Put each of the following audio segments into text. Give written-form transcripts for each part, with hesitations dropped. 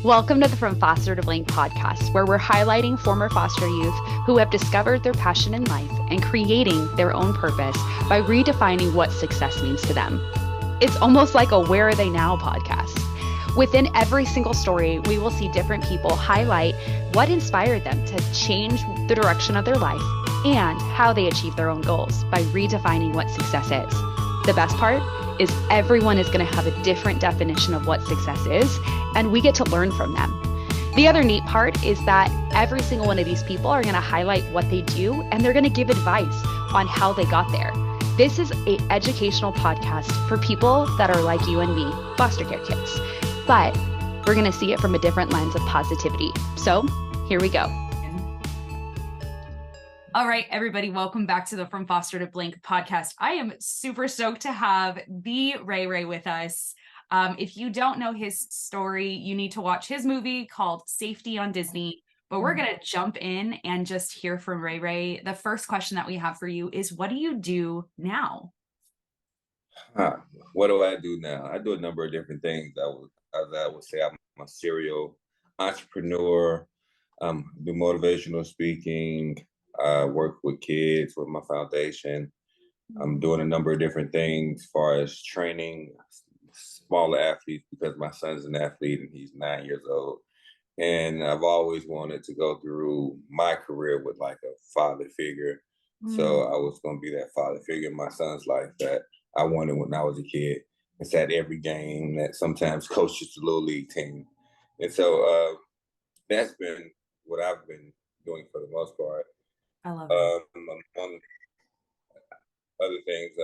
Welcome to the From Foster to Blank podcast, where we're highlighting former foster youth who have discovered their passion in life and creating their own purpose by redefining what success means to them. It's almost like a Where Are They Now podcast. Within every single story, we will see different people highlight what inspired them to change the direction of their life and how they achieve their own goals by redefining what success is. The best part is everyone is going to have a different definition of what success is, and we get to learn from them. The other neat part is that every single one of these people are going to highlight what they do, and they're going to give advice on how they got there. This is an educational podcast for people that are like you and me, foster care kids, but we're going to see it from a different lens of positivity. So here we go. All right, everybody, welcome back to the From Foster to Blank podcast. I am super stoked to have the Ray Ray with us. If you don't know his story, you need to watch his movie called Safety on Disney. But we're going to jump in and just hear from Ray Ray. The first question that we have for you is, what do you do now? What do I do now? I do a number of different things. I would say I'm a serial entrepreneur. Do motivational speaking. I work with kids with my foundation. I'm doing a number of different things as far as training smaller athletes because my son's an athlete and he's 9 years old. And I've always wanted to go through my career with like a father figure. So I was going to be that father figure in my son's life that I wanted when I was a kid. It's at every game that sometimes coaches the little league team. And so that's been what I've been doing for the most part. I love it. On other things,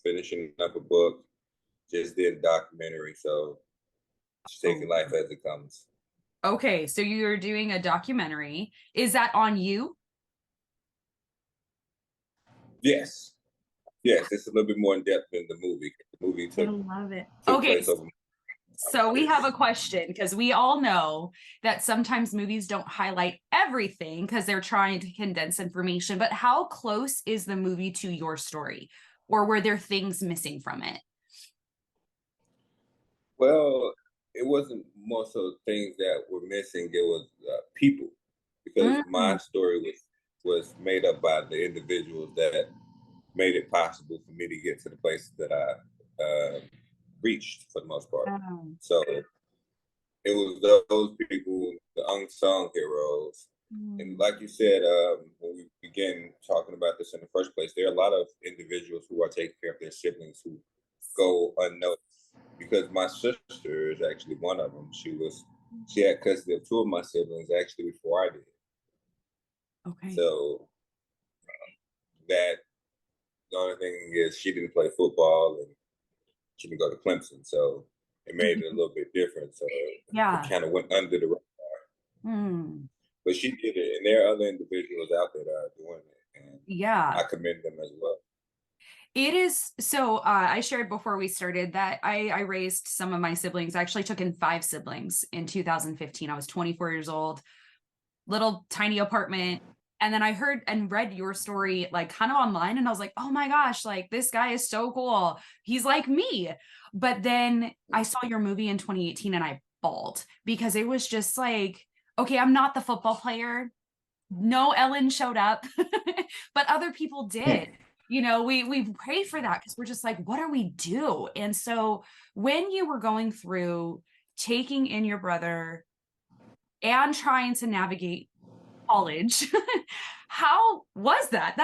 finishing up a book, just did a documentary. So just taking life as it comes. Okay, so you're doing a documentary. Is that on you? Yes. Yes, it's a little bit more in depth than the movie. The movie I love it. took Okay, place over. so we have a question because we all know that sometimes movies don't highlight everything because they're trying to condense information. But how close is the movie to your story? Or were there things missing from it? Well, it wasn't more so things that were missing. It was people, because my story was made up by the individuals that made it possible for me to get to the places that I reached for the most part. So it was those people, the unsung heroes. And like you said, when we began talking about this in the first place, there are a lot of individuals who are taking care of their siblings who go unnoticed. Because my sister is actually one of them. She had custody of two of my siblings actually before I did. Okay. So that the only thing is she didn't play football and she didn't go to Clemson. So it made it a little bit different. So it kind of went under the radar. But she did it. And there are other individuals out there that are doing it. And I commend them as well. It is. So I shared before we started that I raised some of my siblings. I actually took in 5 siblings in 2015. I was 24 years old, little tiny apartment. And then I heard and read your story like kind of online, and I was like, oh my gosh, like this guy is so cool. He's like me. But then I saw your movie in 2018 and I bawled because it was just like, okay, I'm not the football player. No Ellen showed up, but other people did. You know, we pray for that because we're just like, what do we do? And so when you were going through taking in your brother and trying to navigate college, how was that?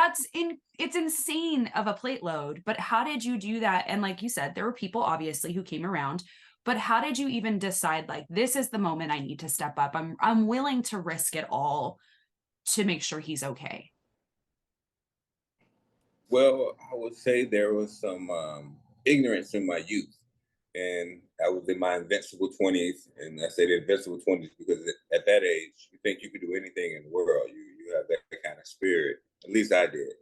It's insane of a plate load, but how did you do that? And like you said, there were people obviously who came around, but how did you even decide like, this is the moment I need to step up? I'm willing to risk it all to make sure he's okay. Well, I would say there was some ignorance in my youth, and I was in my invincible 20s. And I say the invincible 20s because at that age, you think you could do anything in the world. You have that kind of spirit. At least I did.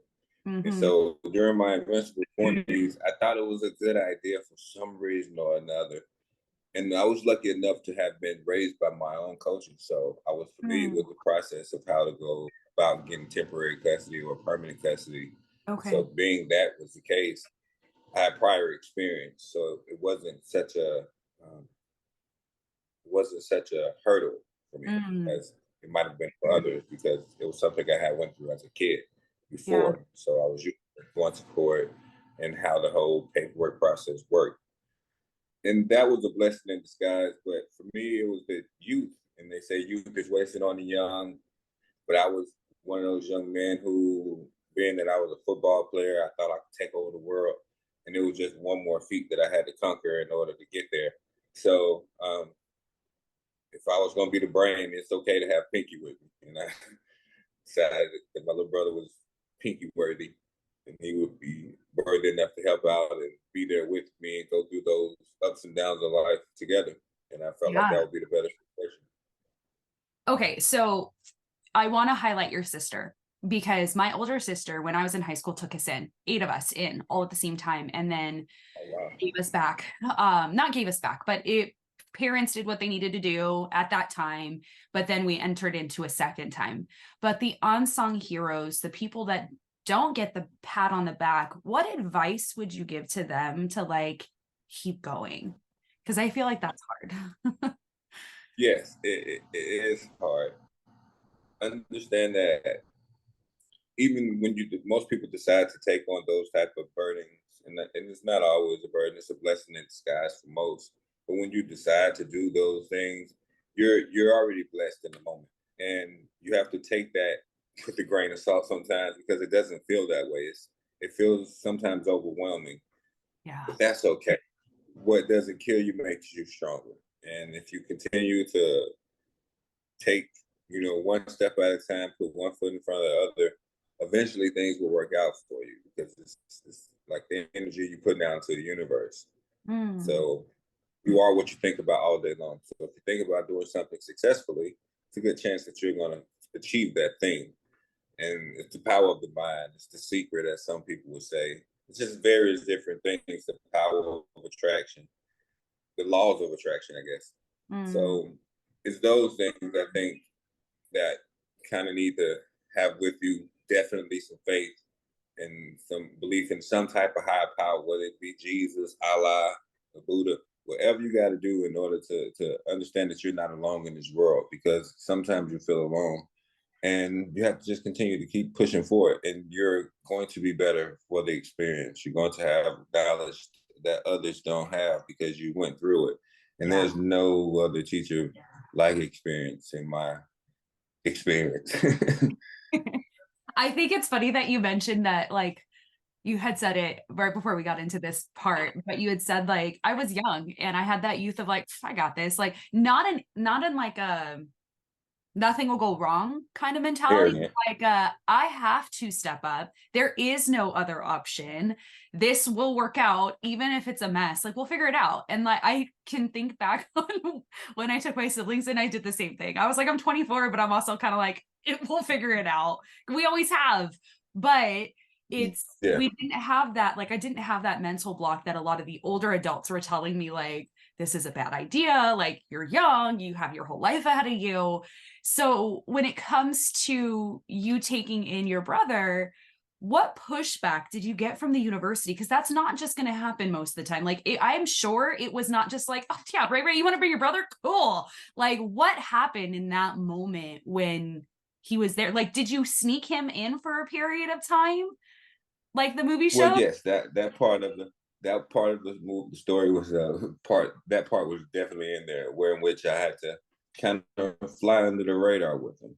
And so during my invincible 20s, I thought it was a good idea for some reason or another. And I was lucky enough to have been raised by my own coaches. So I was familiar with the process of how to go about getting temporary custody or permanent custody. Okay. So being that was the case, I had prior experience. So it wasn't such a wasn't such a hurdle for me Mm, as it might have been for others because it was something I had went through as a kid yeah. before. So I was used to going to court and how the whole paperwork process worked. And that was a blessing in disguise. But for me, it was the youth. And they say youth is wasted on the young. But I was one of those young men who, being that I was a football player, I thought I could take over the world. And it was just one more feat that I had to conquer in order to get there. So if I was going to be the brain, it's okay to have Pinky with me. And I decided that my little brother was Pinky worthy, and he would be worthy enough to help out and be there with me and go through those ups and downs of life together. And I felt like that Yeah. would be the better situation. Okay, so I want to highlight your sister because my older sister, when I was in high school, took us in, 8 of us in all at the same time, and then Oh, wow. gave us back. Not gave us back, but it parents did what they needed to do at that time. But then we entered into a second time. But the unsung heroes, the people that don't get the pat on the back, what advice would you give to them to like keep going? Because I feel like that's hard. Yes, it is hard. Understand that even when most people decide to take on those type of burdens, and it's not always a burden; it's a blessing in disguise for most. But when you decide to do those things, you're already blessed in the moment, and you have to take that with a grain of salt sometimes because it doesn't feel that way. It feels sometimes overwhelming, Yeah. but that's okay. What doesn't kill you makes you stronger, and if you continue to take one step at a time, put one foot in front of the other, eventually things will work out for you because it's like the energy you put down to the universe. Mm. So you are what you think about all day long. So if you think about doing something successfully, it's a good chance that you're going to achieve that thing. And it's the power of the mind. It's the secret, as some people would say. It's just various different things. The power of attraction, the laws of attraction, I guess. Mm. So it's those things I think that kind of need to have with you. Definitely some faith and some belief in some type of higher power, whether it be Jesus, Allah, the Buddha, whatever you got to do in order to understand that you're not alone in this world, because sometimes you feel alone and you have to just continue to keep pushing forward, and you're going to be better for the experience. You're going to have knowledge that others don't have because you went through it, and Yeah. there's no other teacher like experience in my experience. I think it's funny that you mentioned that, like, you had said it right before we got into this part, but you had said like I was young and I had that youth of like I got this, like not in like a nothing will go wrong kind of mentality. Arrogant. Like I have to step up. There is no other option. This will work out even if it's a mess. Like we'll figure it out. And like I can think back on when I took my siblings and I did the same thing. I was like I'm 24, but I'm also kind of like we'll figure it out. We always have. But it's Yeah. we didn't have that, like I didn't have that mental block that a lot of the older adults were telling me like this is a bad idea, like you're young, you have your whole life ahead of you. So when it comes to you taking in your brother, what pushback did you get from the university? Because that's not just going to happen most of the time. Like I'm sure it was not just like, oh yeah, Ray, you want to bring your brother? Cool. Like what happened in that moment when he was there? Like, did you sneak him in for a period of time? Like the movie Well, show? yes, that part of the movie, the story was part that part was definitely in there, where in which I had to kind of fly under the radar with him.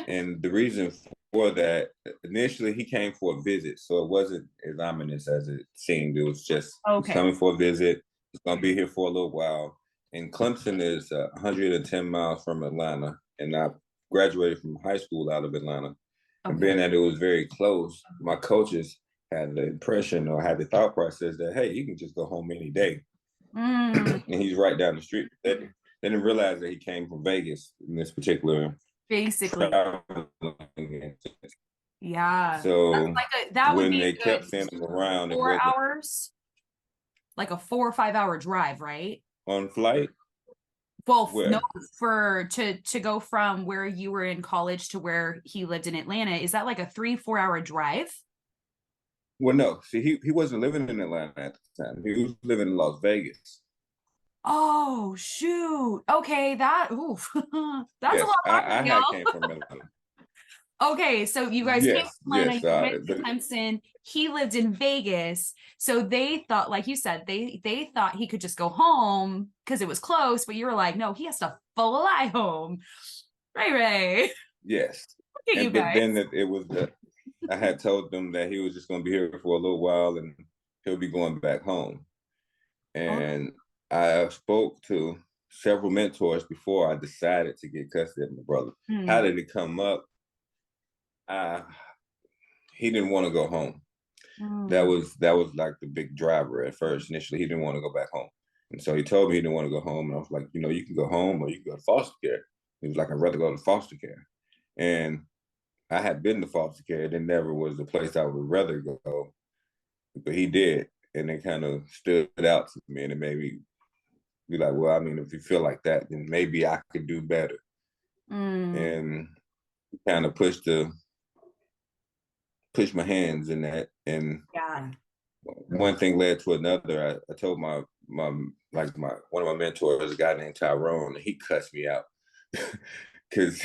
And the reason for that, initially he came for a visit, so it wasn't as ominous as it seemed. It was just he's Okay. coming for a visit. He's gonna be here for a little while. And Clemson is 110 miles from Atlanta, and I graduated from high school out of Atlanta. And Okay. being that it was very close, my coaches had the impression or had the thought process that hey, you can just go home any day, Mm, and he's right down the street. They didn't realize that he came from Vegas in this particular basically. traveling. Yeah. That's So like that would when be they a good kept sending him around, it 4 wasn't hours, like a 4 or 5 hour drive, right? on flight. Well, no, Where? for to go from where you were in college to where he lived in Atlanta, is that like a 3 4 hour drive? Well, no. See, he wasn't living in Atlanta at the time. He was living in Las Vegas. Oh, shoot. Okay, that oof. That's a Yes, lot I happening, had y'all. came from Atlanta. Okay, so you guys came Yes, from Atlanta, yes. you went to Clemson. He lived in Vegas. So they thought, like you said, they thought he could just go home because it was close, but you were like, no, he has to fly home. Ray Ray. Yes. Look at you And but guys. then it was the I had told them that he was just going to be here for a little while and he'll be going back home. Okay. And I spoke to several mentors before I decided to get custody of my brother. How Hmm. did it come up? Uh, he didn't want to go home. Hmm. That was like the big driver at first. Initially, he didn't want to go back home, and so he told me he didn't want to go home. And I was like, you know, you can go home or you can go to foster care. He was like, I'd rather go to foster care. And I had been to foster care. It never was the place I would rather go, but he did, and it kind of stood out to me, and it made me be like, well, I mean, if you feel like that, then maybe I could do better. Hmm. And kind of push my hands in that. And Yeah. one thing led to another. I told my like my one of my mentors, a guy named Tyrone, and he cussed me out because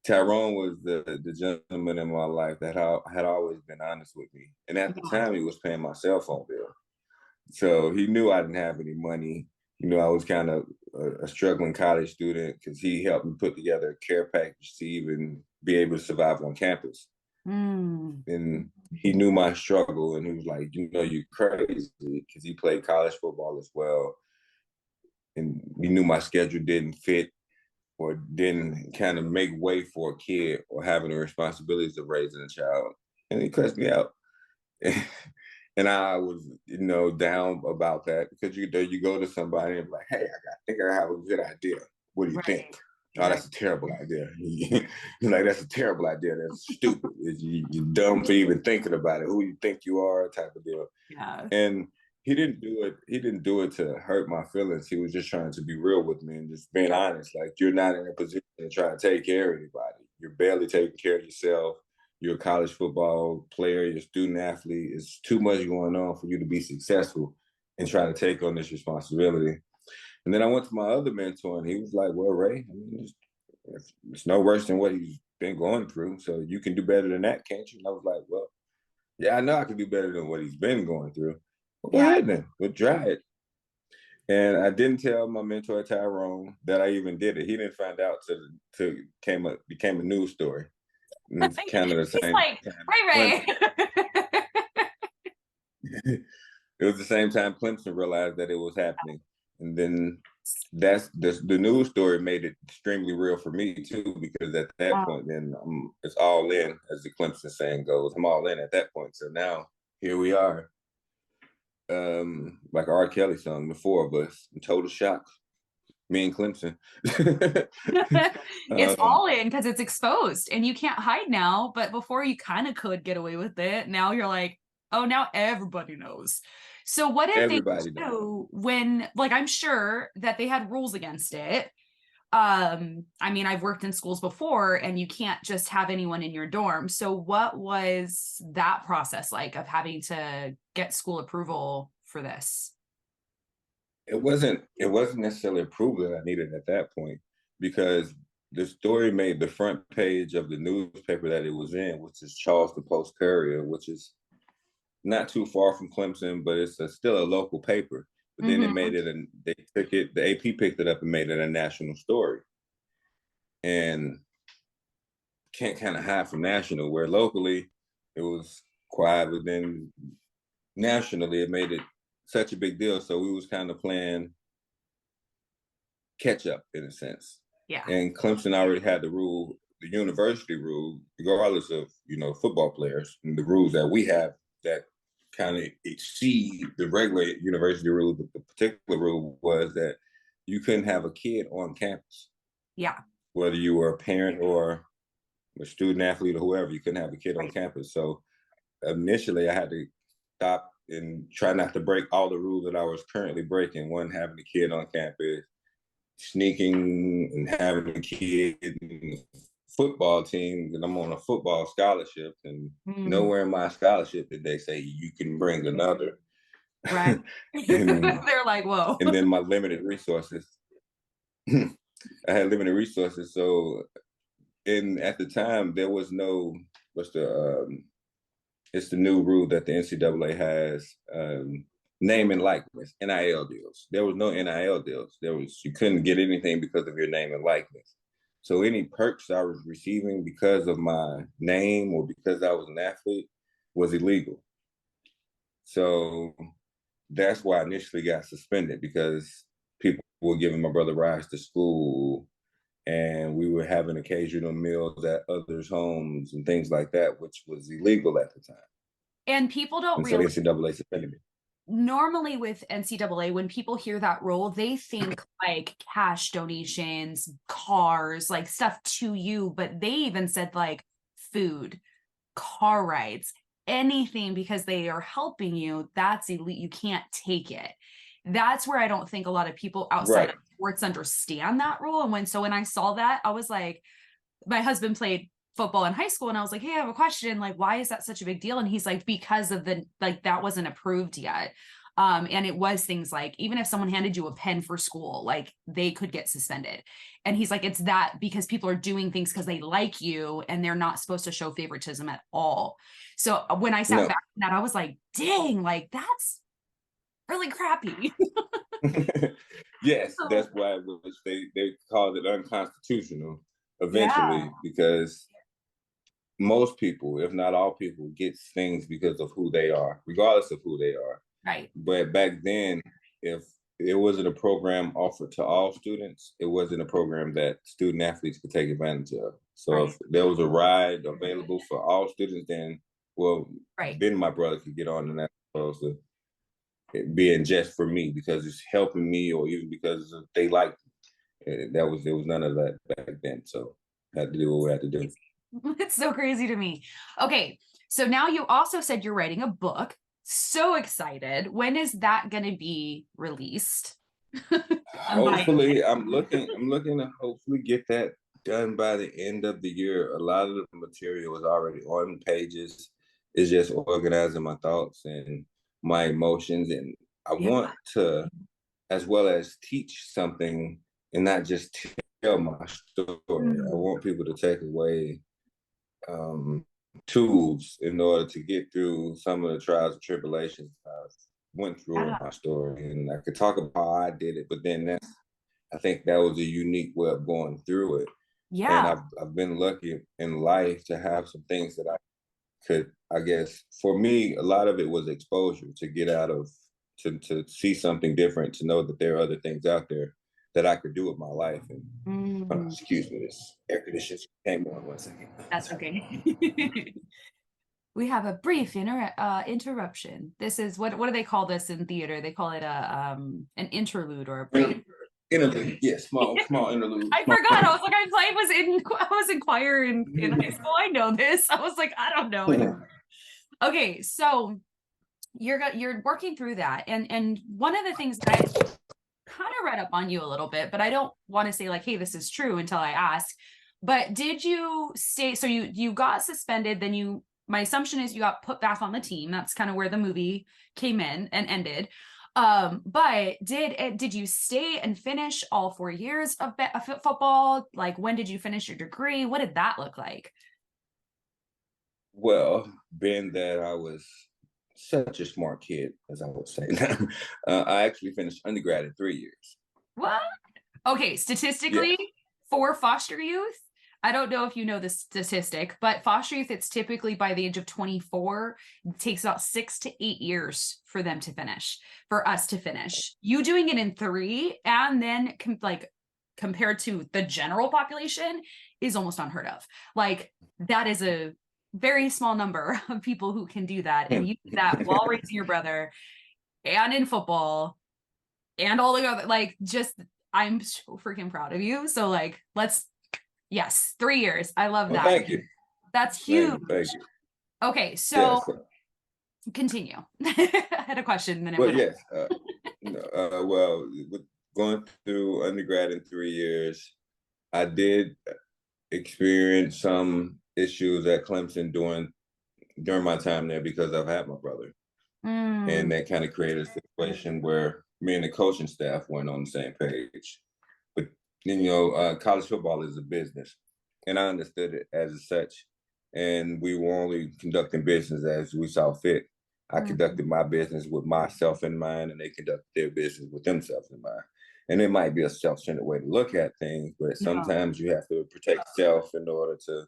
Tyrone was the gentleman in my life that had always been honest with me. And at the Yeah. time, he was paying my cell phone bill, so he knew I didn't have any money. You know, I was kind of a struggling college student because he helped me put together a care package to even be able to survive on campus. Hmm. And he knew my struggle, and he was like, you know, you're crazy, because he played college football as well, and he knew my schedule didn't fit or didn't kind of make way for a kid or having the responsibilities of raising a child, and he cussed me out. And I was, you know, down about that because you go to somebody and be like, hey, think I have a good idea. What do you think? Right. Oh, Right. that's a terrible idea. You're like, that's a terrible idea. That's stupid. You're dumb for even thinking about it. Who you think you are, type of deal. Yeah. And he didn't do it. He didn't do it to hurt my feelings. He was just trying to be real with me and just being honest. Like, you're not in a position to try to take care of anybody. You're barely taking care of yourself. You're a college football player. You're a student athlete. It's too much going on for you to be successful and try to take on this responsibility. And then I went to my other mentor, and he was like, "Well, Ray, I mean, it's no worse than what he's been going through. So you can do better than that, can't you?" And I was like, "Well, yeah, I know I can do better than what he's been going through. Well, go Yeah. ahead then. We'll try it." And I didn't tell my mentor Tyrone that I even did it. He didn't find out to became a news story. And it's kind of the He's same like, time Ray Clemson. Ray. It was the same time Clemson realized that it was happening, and then the news story made it extremely real for me too, because at that Oh, point, then it's all in, as the Clemson saying goes. I'm all in at that point. So now here we are, like R. Kelly song, the four of us in total shock. Me and Clemson. it's um, all in because it's exposed and you can't hide now. But before you kind of could get away with it. Now you're like, oh, now everybody knows. So what did they everybody knows. do when, like, I'm sure that they had rules against it. I mean, I've worked in schools before and you can't just have anyone in your dorm. So what was that process like of having to get school approval for this? It wasn't necessarily approval that I needed at that point, because the story made the front page of the newspaper that it was in, which is Charleston Post Courier, which is not too far from Clemson, but it's still a local paper. But then it Hmm. made it, and they took it. The AP picked it up and made it a national story. And can't kind of hide from national, where locally it was quiet, but then nationally it made it such a big deal. So we was kind of playing catch up in a sense. Yeah. And Clemson already had the rule, the university rule, regardless of, you know, football players, and the rules that we have that kind of exceed the regular university rule. But the particular rule was that you couldn't have a kid on campus, Yeah. whether you were a parent or a student athlete or whoever. You couldn't have a kid on Right. campus. So initially, I had to stop and try not to break all the rules that I was currently breaking. One, having a kid on campus; sneaking and having a kid in football team, and I'm on a football scholarship, and Mm. nowhere in my scholarship did they say you can bring another. Right. and They're like, whoa. and then my limited resources. I had limited resources, so and at the time there was no what's the it's the new rule that the NCAA has, name and likeness, NIL deals. There was no NIL deals. You couldn't get anything because of your name and likeness. So any perks I was receiving because of my name or because I was an athlete was illegal. So that's why I initially got suspended, because people were giving my brother rides to school, and we were having occasional meals at others' homes and things like that, which was illegal at the time. And people don't And so the realize, NCAA suspended me. normally with NCAA, when people hear that role, they think like cash donations, cars, like stuff to you, but they even said like food, car rides, anything, because they are helping you. That's elite. You can't take it. That's where I don't think a lot of people outside Right. of sports understand that role. And when I saw that, I was like, my husband played football in high school, and I was like, hey, I have a question, like, why is that such a big deal? And he's like, because of the, like, that wasn't approved yet. And it was things like, even if someone handed you a pen for school, like they could get suspended. And he's like, it's that because people are doing things because they like you and they're not supposed to show favoritism at all. So when I sat No. back in that, I was like, dang, like that's really crappy. Yes, So, that's why it was, they called it unconstitutional yeah, eventually, because most people, if not all people, get things because of who they are, regardless of who they are. right. But back then, if it wasn't a program offered to all students, it wasn't a program that student athletes could take advantage of. So Right. if there was a ride available for all students, then well, Right. then my brother could get on, and that's supposed to it being just for me because it's helping me, or even because they like me. There was none of that back then. So I had to do what we had to do. It's so crazy to me. Okay, so now you also said you're writing a book. So excited. When is that going to be released? I'm buying. Hopefully, I'm looking to hopefully get that done by the end of the year. A lot of the material is already on pages. It's just organizing my thoughts and my emotions, and I Yeah. want to, as well as teach something and not just tell my story. I want people to take away tools in order to get through some of the trials and tribulations I've went through in Yeah. my story. And I could talk about how I did it, but then I think that was a unique way of going through it. And Yeah. I've been lucky in life to have some things that I could, I guess, for me, a lot of it was exposure to get out of, to see something different, to know that there are other things out there that I could do with my life. And Mm, excuse me, this air conditioner came on 1 second. that's okay. We have a brief interruption. This is what do they call this in theater? They call it a an interlude or a break. Interlude, yeah, small interlude. I forgot. I was like, I was in choir in high school. I know this. I was like, I don't know it. Okay, so you're working through that, and one of the things that I kind of read up on you a little bit, but I don't want to say like, hey, this is true until I ask. But did you stay? So you got suspended, then my assumption is you got put back on the team. That's kind of where the movie came in and ended. But did you stay and finish all 4 years of football? Like, when did you finish your degree? What did that look like? Well, being that I was such a smart kid, as I would say, I actually finished undergrad in 3 years. What? Okay, Yeah. statistically, for foster youth, I don't know if you know this statistic, but foster youth, it's typically by the age of 24. It takes about 6 to 8 years for them to finish, for us to finish. You doing it in 3, and then compared to the general population, is almost unheard of. Like, that is a very small number of people who can do that. And you did that while raising your brother and in football and all the other, like, just, I'm so freaking proud of you. So like, yes, 3 years. I love Well, that. thank you. That's huge. Thank you. Okay, so Yes. continue. I had a question, and then it Well, went. yes. Well, with going through undergrad in 3 years, I did experience some issues at Clemson during my time there because I've had my brother. Mm, And that kind of created a situation where me and the coaching staff weren't on the same page. But then, college football is a business, and I understood it as such. And we were only conducting business as we saw fit. I mm, conducted my business with myself in mind, and they conducted their business with themselves in mind. And it might be a self-centered way to look at things, but yeah, sometimes you have to protect self in order to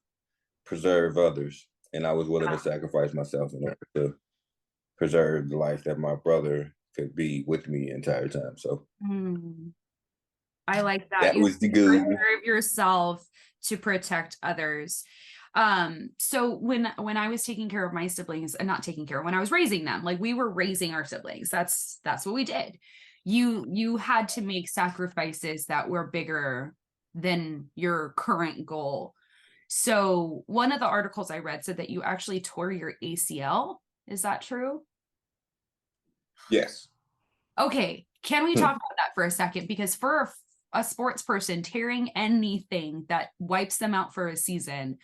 preserve others. And I was willing yeah. to sacrifice myself in order to preserve the life that my brother could be with me the entire time. So Mm. I like that. that You was the good. preserve yourself to protect others. So when I was taking care of my siblings, and not taking care, when I was raising them, like we were raising our siblings. That's what we did. You had to make sacrifices that were bigger than your current goal. So one of the articles I read said that you actually tore your ACL. Is that true? Yes. Okay, can we Hmm. talk about that for a second? Because for a sports person, tearing anything that wipes them out for a season,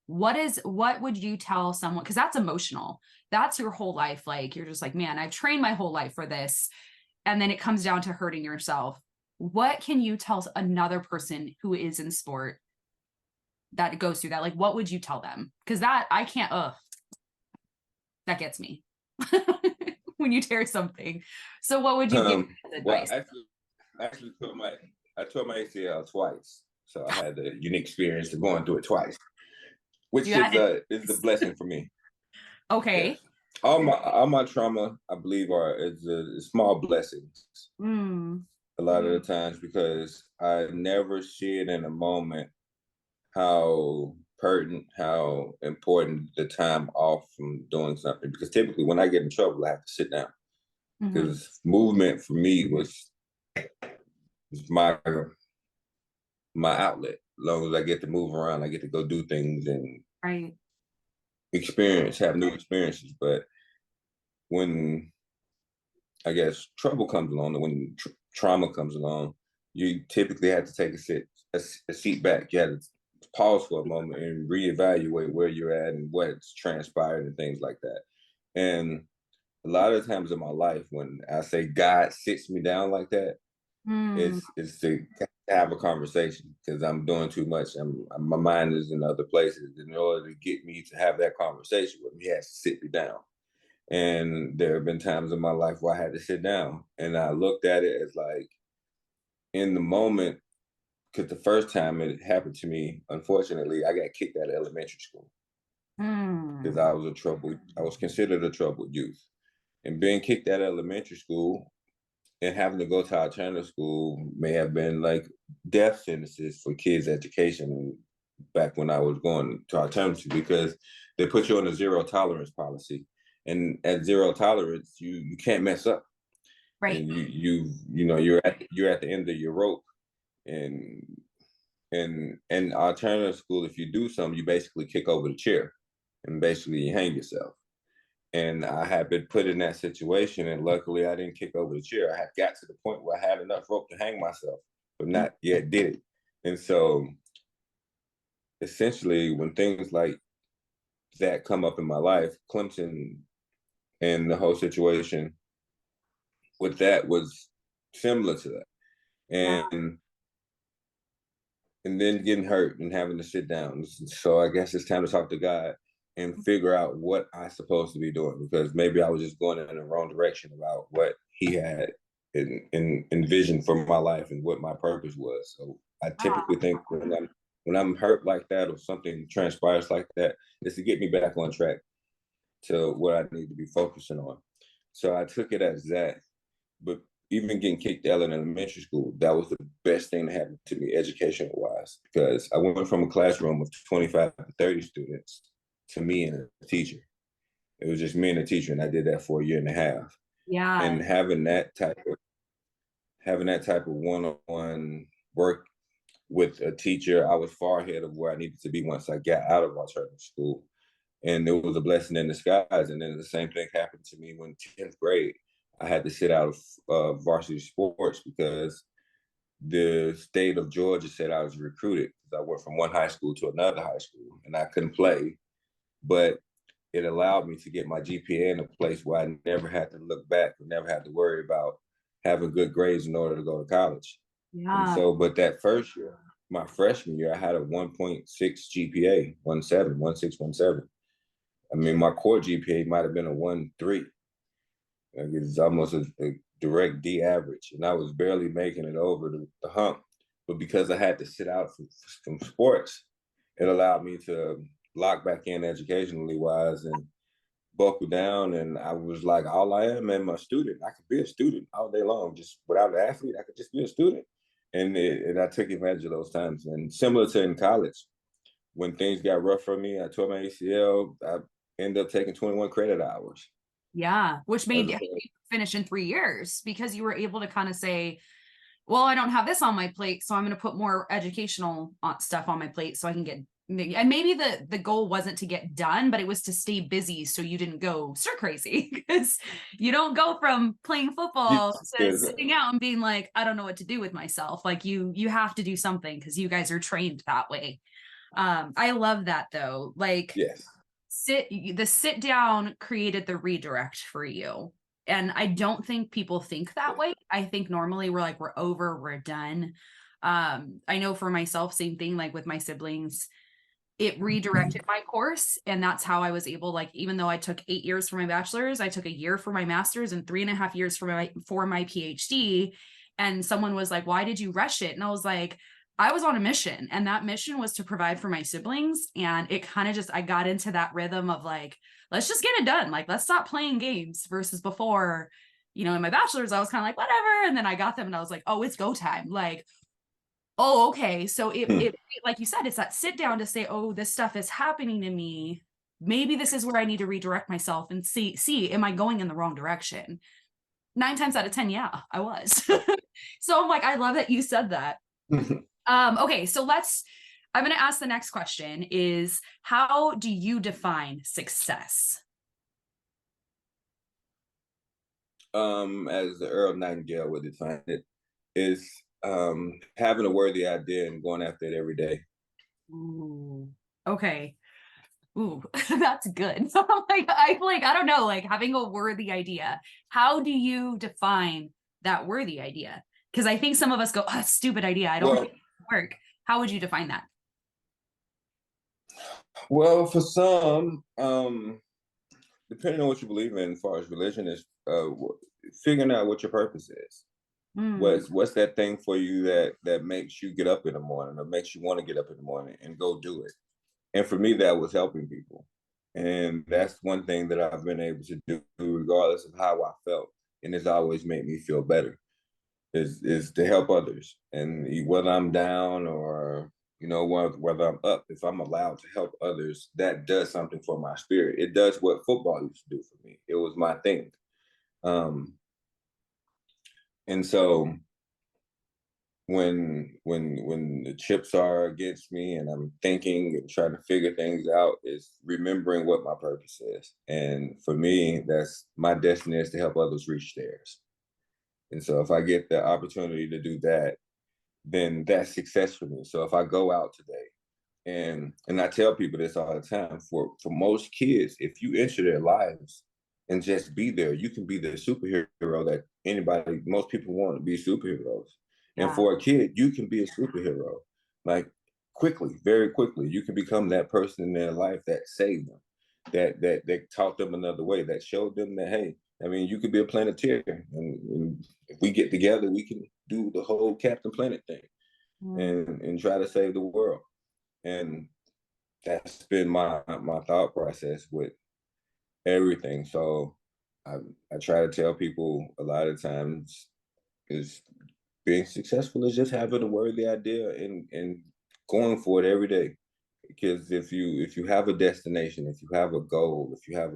what would you tell someone? Because that's emotional. That's your whole life. Like you're just like, man, I've trained my whole life for this. And then it comes down to hurting yourself. What can you tell another person who is in sport that goes through that? Like, what would you tell them? Because that I can't, that gets me when you tear something. So what would you give as Well, advice? I actually tore my ACL twice, so I had the unique experience of going through it twice, which You had is a to. blessing for me. Okay. Yes, all my trauma, I believe, are is a small blessings Mm, a lot of the times because I never see it in a moment how pertinent, how important the time off from doing something. Because typically, when I get in trouble, I have to sit down mhm, because movement for me was my outlet. As long as I get to move around, I get to go do things and right. have new experiences. But when I guess trouble comes along, and when trauma comes along, you typically have to take a seat back. You have to pause for a moment and reevaluate where you're at and what's transpired and things like that. And a lot of times in my life, when I say God sits me down like that, Mm, it's to have a conversation because I'm doing too much. My mind is in other places. In order to get me to have that conversation with me, he has to sit me down. And there have been times in my life where I had to sit down, and I looked at it as like in the moment. Because the first time it happened to me, unfortunately, I got kicked out of elementary school because mm, I was considered a troubled youth, and being kicked out of elementary school and having to go to alternative school may have been like death sentences for kids' education back when I was going to alternative because they put you on a zero tolerance policy. And at zero tolerance, you can't mess up. right. And you're at the end of your rope. And and alternative school, if you do something, you basically kick over the chair and basically you hang yourself. And I had been put in that situation, and luckily I didn't kick over the chair. I had got to the point where I had enough rope to hang myself, but Mm, not yet did it. And so, essentially, when things like that come up in my life, Clemson and the whole situation with that was similar to that. yeah. And then getting hurt and having to sit down. So I guess it's time to talk to God and figure out what I'm supposed to be doing because maybe I was just going in the wrong direction about what He had envisioned for my life and what my purpose was. So I typically think when I'm hurt like that or something transpires like that, is to get me back on track to what I need to be focusing on. So I took it as that. But even getting kicked out in elementary school, that was the best thing that happened to me educational wise because I went from a classroom of 25 to 30 students to me and a teacher. It was just me and a teacher, and I did that for a year and a half. Yeah. And having that type of one-on-one work with a teacher, I was far ahead of where I needed to be once I got out of alternative school. And it was a blessing in disguise. And then the same thing happened to me when 10th grade. I had to sit out of varsity sports because the state of Georgia said I was recruited because I went from one high school to another high school and I couldn't play. But it allowed me to get my GPA in a place where I never had to look back, or never had to worry about having good grades in order to go to college. And Yeah. so, but that first year, my freshman year, I had a 1.6 GPA, 1.7. I mean, my core GPA might have been a 1.3. Like it's almost a direct D average, and I was barely making it over the hump. But because I had to sit out from sports, it allowed me to lock back in educationally wise and buckle down. And I was like, all I am, man, my student. I could be a student all day long, just without an athlete. I could just be a student, and I took advantage of those times. And similar to in college, when things got rough for me, I tore my ACL. I ended up taking 21 credit hours. Yeah. Which As made a, you finish in 3 years because you were able to kind of say, well, I don't have this on my plate, so I'm going to put more educational stuff on my plate so I can get, and maybe the goal wasn't to get done, but it was to stay busy so you didn't go stir crazy, because you don't go from playing football to yes, sitting out and being like, I don't know what to do with myself. Like you have to do something because you guys are trained that way. I love that though. Like yes. the sit down created the redirect for you. And I don't think people think that way. I think normally we're like, we're over, we're done. I know for myself, same thing, like with my siblings, it redirected my course. And that's how I was able, like, even though I took 8 years for my bachelor's, I took a year for my master's and 3.5 years for my PhD. And someone was like, why did you rush it? And I was like, I was on a mission, and that mission was to provide for my siblings. And it kind of just, I got into that rhythm of like, let's just get it done. Like, let's stop playing games versus before, in my bachelor's, I was kind of like, whatever. And then I got them and I was like, oh, it's go time. Like, oh, okay. So it like you said, it's that sit down to say, oh, this stuff is happening to me. Maybe this is where I need to redirect myself and see, am I going in the wrong direction? 9 times out of 10, yeah, I was. So I'm like, I love that you said that. Okay, so I'm going to ask the next question is, how do you define success? As the Earl Nightingale would define it, is having a worthy idea and going after it every day. Ooh, okay. Ooh, that's good. So I don't know, like having a worthy idea. How do you define that worthy idea? Because I think some of us go, oh, stupid idea. I don't Well, think it'll work. How would you define that? well, for some, depending on what you believe in, as far as religion is, figuring out what your purpose is. Mm, What's that thing for you that makes you get up in the morning, or makes you want to get up in the morning and go do it? And for me, that was helping people, and that's one thing that I've been able to do, regardless of how I felt, and it's always made me feel better. Is to help others, and whether I'm down or whether I'm up, if I'm allowed to help others, that does something for my spirit. It does what football used to do for me. It was my thing. Um, and so when the chips are against me and I'm thinking and trying to figure things out, is remembering what my purpose is. And for me, that's my destiny, is to help others reach theirs. And so if I get the opportunity to do that, then that's success for me. So if I go out today, and I tell people this all the time, for most kids, if you enter their lives and just be there, you can be the superhero that most people want to be superheroes. And yeah. for a kid, you can be a superhero, like quickly, very quickly. You can become that person in their life that saved them, that taught them another way, that showed them that, hey, I mean, you could be a planeteer, and if we get together, we can do the whole Captain Planet thing, Mm. and try to save the world. And that's been my thought process with everything. So I I try to tell people a lot of times, is being successful is just having a worthy idea and going for it every day. Because if you have a destination, if you have a goal, if you have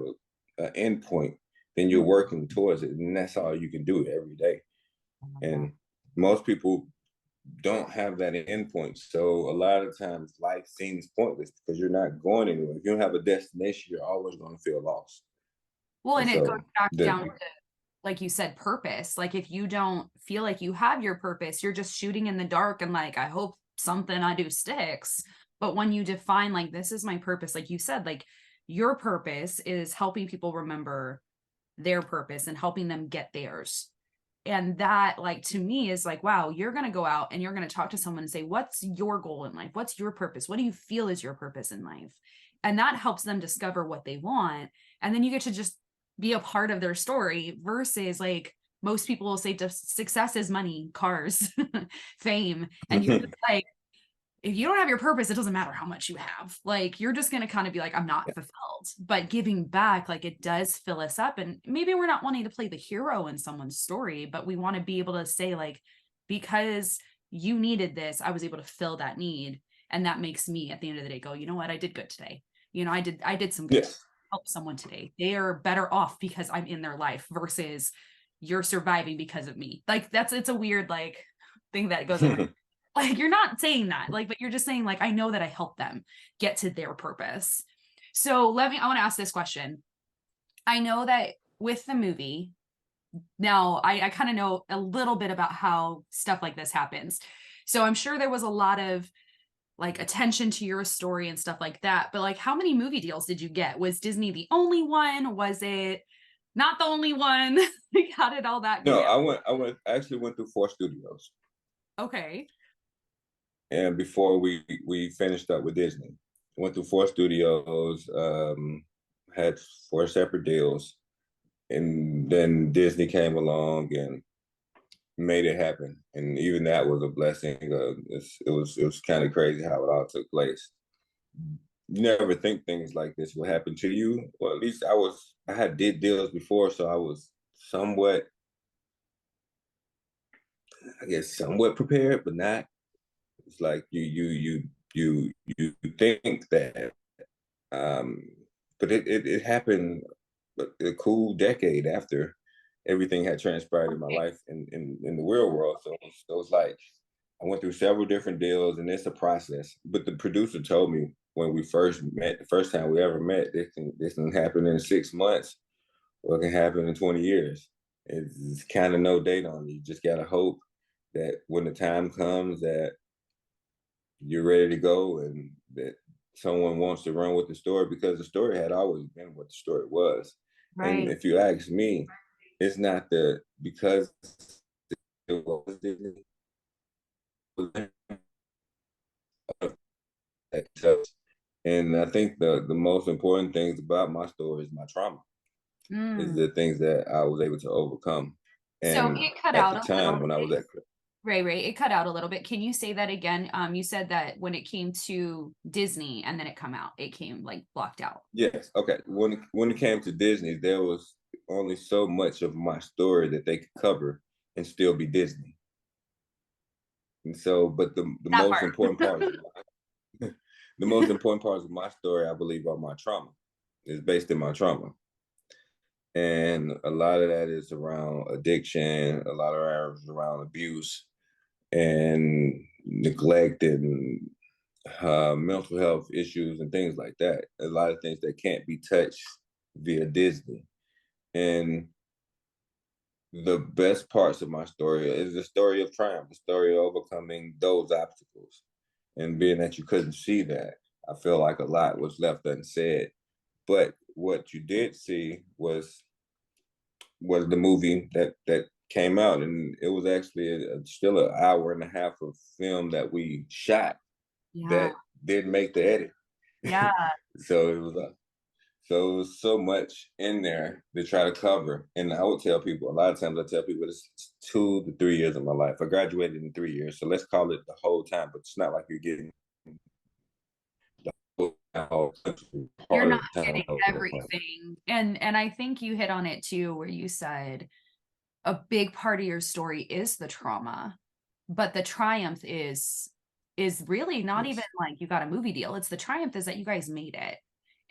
an end point, then you're working towards it, and that's all you can do every day. And most people don't have that endpoint. So a lot of times life seems pointless because you're not going anywhere. If you don't have a destination, you're always going to feel lost. Well, And and it goes so back down the to, like you said, purpose. Like if you don't feel like you have your purpose, you're just shooting in the dark and like, I hope something I do sticks. But when you define like, this is my purpose, like you said, like your purpose is helping people remember their purpose and helping them get theirs. And that, like, to me is like, wow, you're going to go out and you're going to talk to someone and say, what's your goal in life? What's your purpose? What do you feel is your purpose in life? And that helps them discover what they want. And then you get to just be a part of their story versus like most people will say success is money, cars, fame. And you're just like, if you don't have your purpose, it doesn't matter how much you have. Like, you're just going to kind of be like, I'm not fulfilled. But giving back, like, it does fill us up. And maybe we're not wanting to play the hero in someone's story, but we want to be able to say, like, because you needed this, I was able to fill that need. And that makes me at the end of the day go, you know what? I did good today. You know, I did some good to Yes. help someone today. They are better off because I'm in their life versus you're surviving because of me. Like, it's a weird, like, thing that goes over. Like, you're not saying that, like, but you're just saying, like, I know that I helped them get to their purpose. So I want to ask this question. I know that with the movie, now I kind of know a little bit about how stuff like this happens. So I'm sure there was a lot of like attention to your story and stuff like that. But like, how many movie deals did you get? Was Disney the only one? Was it not the only one? Like, how did all that go No, down? I actually went through 4 studios. Okay. And before we finished up with Disney, went through 4 studios, had 4 separate deals, and then Disney came along and made it happen. And even that was a blessing. It was kind of crazy how it all took place. You never think things like this will happen to you. Well, at least I had did deals before, so I was somewhat, I guess, somewhat prepared, but not. It's like you think that, um, but it happened a cool decade after everything had transpired in my Okay. life in the real world. So it was like I went through several different deals, and it's a process. But the producer told me when we first met, the first time we ever met, this can happen in 6 months, or it can happen in 20 years. It's kind of no date on it. You just gotta hope that when the time comes that you're ready to go and that someone wants to run with the story, because the story had always been what the story was. And Right. if you ask me, it's not because it was Disney, and I think the most important things about my story is my trauma, is Mm. the things that I was able to overcome. So And it cut at out the a little time when I bit. was at Right. It cut out a little bit. Can you say that again? You said that when it came to Disney and then it come out, it came like blocked out. Yes, okay. When it came to Disney, there was only so much of my story that they could cover and still be Disney. And so, but the That most part. important part of the most important parts of my story, I believe, are my trauma. It's based in my trauma, and a lot of that is around addiction. A lot of that is around abuse and neglect and mental health issues and things like that. A lot of things that can't be touched via Disney. And the best parts of my story is the story of triumph, the story of overcoming those obstacles. And being that you couldn't see that, I feel like a lot was left unsaid. But what you did see was the movie that came out, and it was actually still an hour and a half of film that we shot Yeah. that didn't make the edit. Yeah. So it was so much in there to try to cover. And I would tell people, a lot of times I tell people it's 2 to 3 years of my life. I graduated in 3 years, so let's call it the whole time, but it's not like you're getting the whole You're part not of the time. getting everything. And I think you hit on it too, where you said a big part of your story is the trauma, but the triumph is really not even Yes. like you got a movie deal. It's the triumph is that you guys made it.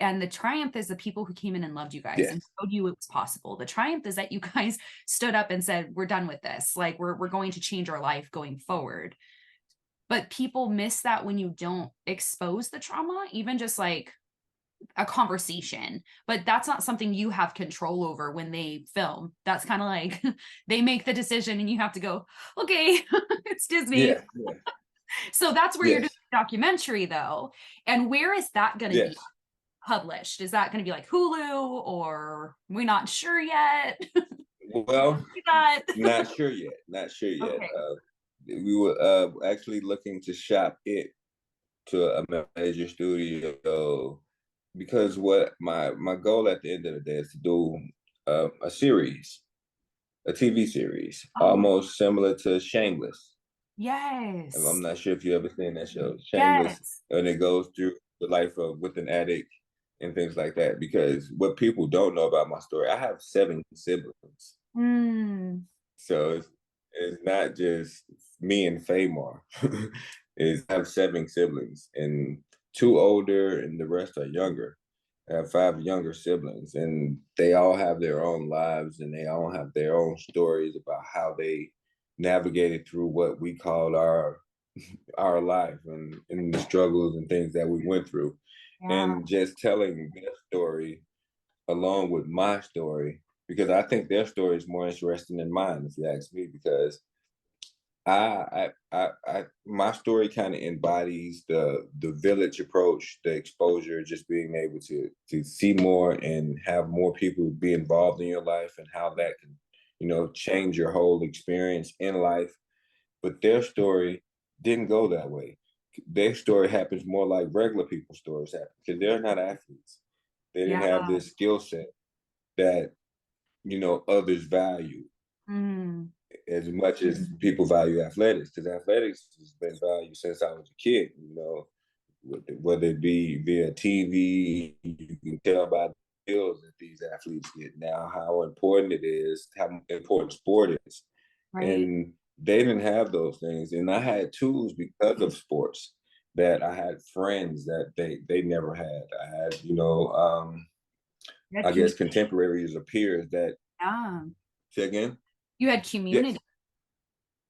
And the triumph is the people who came in and loved you guys and Yes. showed you it was possible. The triumph is that you guys stood up and said, we're done with this. Like we're going to change our life going forward. But people miss that when you don't expose the trauma, even just like a conversation, but that's not something you have control over when they film. That's kind of like they make the decision and you have to go, okay, it's Disney. Yeah. So that's where you're doing Yes. the documentary though. And where is that going to be? Yes. published? Is that going to be like Hulu, or we're not sure yet? Well, That not sure yet. Not sure yet. okay. We were actually looking to shop it to a major studio because what my goal at the end of the day is to do a series, a TV series, Oh almost similar to Shameless. And I'm yes, not sure if you ever seen that show, Shameless, yes. and it goes through the life of with an addict and things like that. Because what people don't know about my story, I have 7 siblings, Mm, so it's not just me and Famar. Is I have 7 siblings, and 2 older, and the rest are younger. I have 5 younger siblings, and they all have their own lives, and they all have their own stories about how they navigated through what we called our life and the struggles and things that we went through. yeah. And just telling their story along with my story, because I think their story is more interesting than mine, if you ask me, because my story kind of embodies the village approach, the exposure, just being able to see more and have more people be involved in your life and how that can, change your whole experience in life. But their story didn't go that way. Their story happens more like regular people's stories happen because they're not athletes. They Yeah. didn't have this skill set that others value Mm, as much as people value athletics, because athletics has been valued since I was a kid. Whether it be via TV, you can tell by the bills that these athletes get now how important it is, how important sport is, right. and they didn't have those things. And I had tools because of sports that I had friends that they never had. I had, You had I guess community. contemporaries or peers that Yeah. say again. You had Yes. community.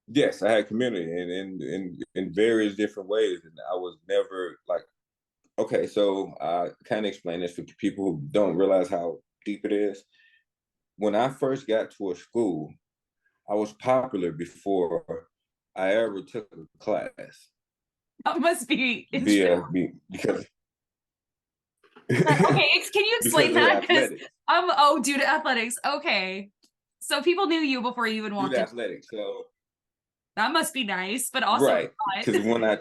Yes, I had community in various different ways, and I was never like, okay. So I kind of explain this for people who don't realize how deep it is. When I first got to a school, I was popular before I ever took a class That must be interesting. because Okay, can you explain because of that? Because athletics, oh, due to athletics. Okay. So people knew you before you even due walked to in. athletics. So That must be nice, but also right, not. because when I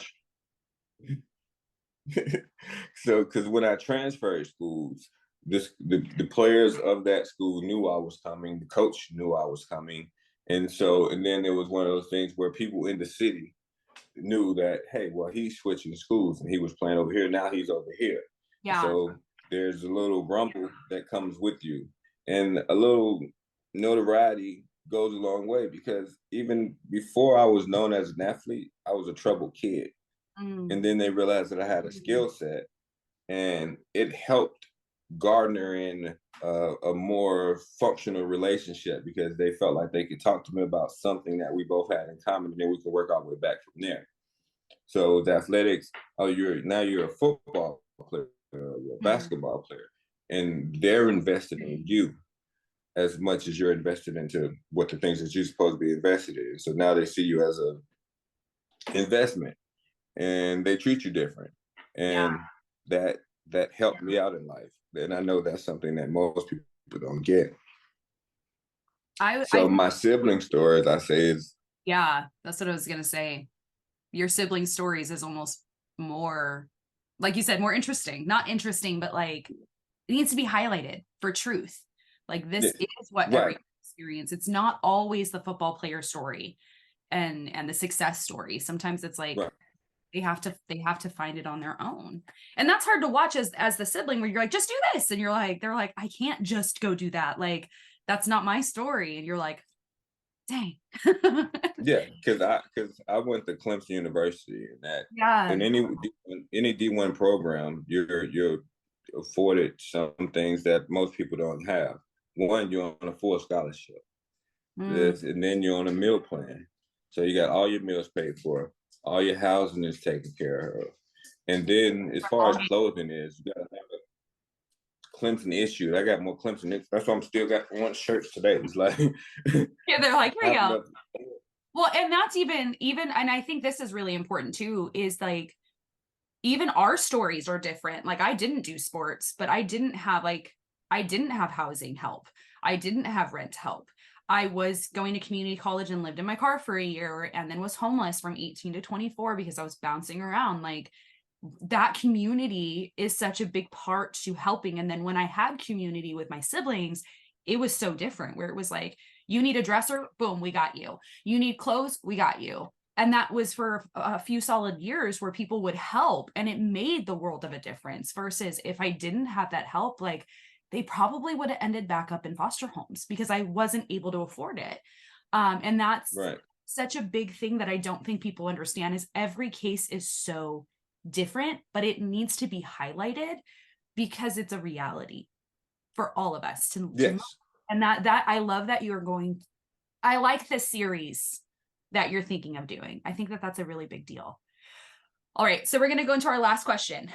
because when I transferred schools, the players of that school knew I was coming. The coach knew I was coming, and then it was one of those things where people in the city knew that, hey, well, he's switching schools and he was playing over here. Now he's over here. Yeah. So there's a little rumble that comes with you, and a little notoriety goes a long way, because even before I was known as an athlete, I was a troubled kid. Mm, And then they realized that I had a skill set, and it helped garner in a more functional relationship because they felt like they could talk to me about something that we both had in common, and then we could work our way back from there. So the athletics, oh, you're a football player, you're a mm. basketball player, and they're invested in you as much as you're invested into what the things that you're supposed to be invested in. So now they see you as a investment, and they treat you different, Yeah. and that that helped me out in life. And I know that's something that most people don't get. I So my sibling story, as I say, is yeah, that's what I was gonna say. Your sibling stories is almost more, like you said, more interesting. Not interesting, but like it needs to be highlighted for truth. Like yeah, this is what right, every experience. It's not always the football player story and the success story. Sometimes it's like right. they have to find it on their own. And that's hard to watch as the sibling where you're like, just do this. And you're like, they're like, I can't just go do that. Like, that's not my story. And you're like, dang. Yeah, because I went to Clemson University, and that Yeah. in any D1 program, you're afforded some things that most people don't have. One, you're on a full scholarship. Mm. This, and then you're on a meal plan, so you got all your meals paid for, all your housing is taken care of, and then as far as clothing is, you gotta have a Clemson issue. I got more Clemson. That's why I'm still got one shirt today. It's like Yeah, they're like, here I you have go. enough. Well, and that's even, and I think this is really important too, is like even our stories are different. Like I didn't do sports, but I didn't have housing help. I didn't have rent help. I was going to community college and lived in my car for a year and then was homeless from 18 to 24 because I was bouncing around. Like that community is such a big part to helping. And then when I had community with my siblings, it was so different where it was like, you need a dresser, boom, we got you. You need clothes, we got you. And that was for a few solid years where people would help, and it made the world of a difference versus if I didn't have that help, like they probably would have ended back up in foster homes because I wasn't able to afford it. And that's Right. such a big thing that I don't think people understand is every case is so different, but it needs to be highlighted because it's a reality for all of us to know. Yes. And that I love that you're going, I like the series that you're thinking of doing. I think that that's a really big deal. All right, so we're going to go into our last question.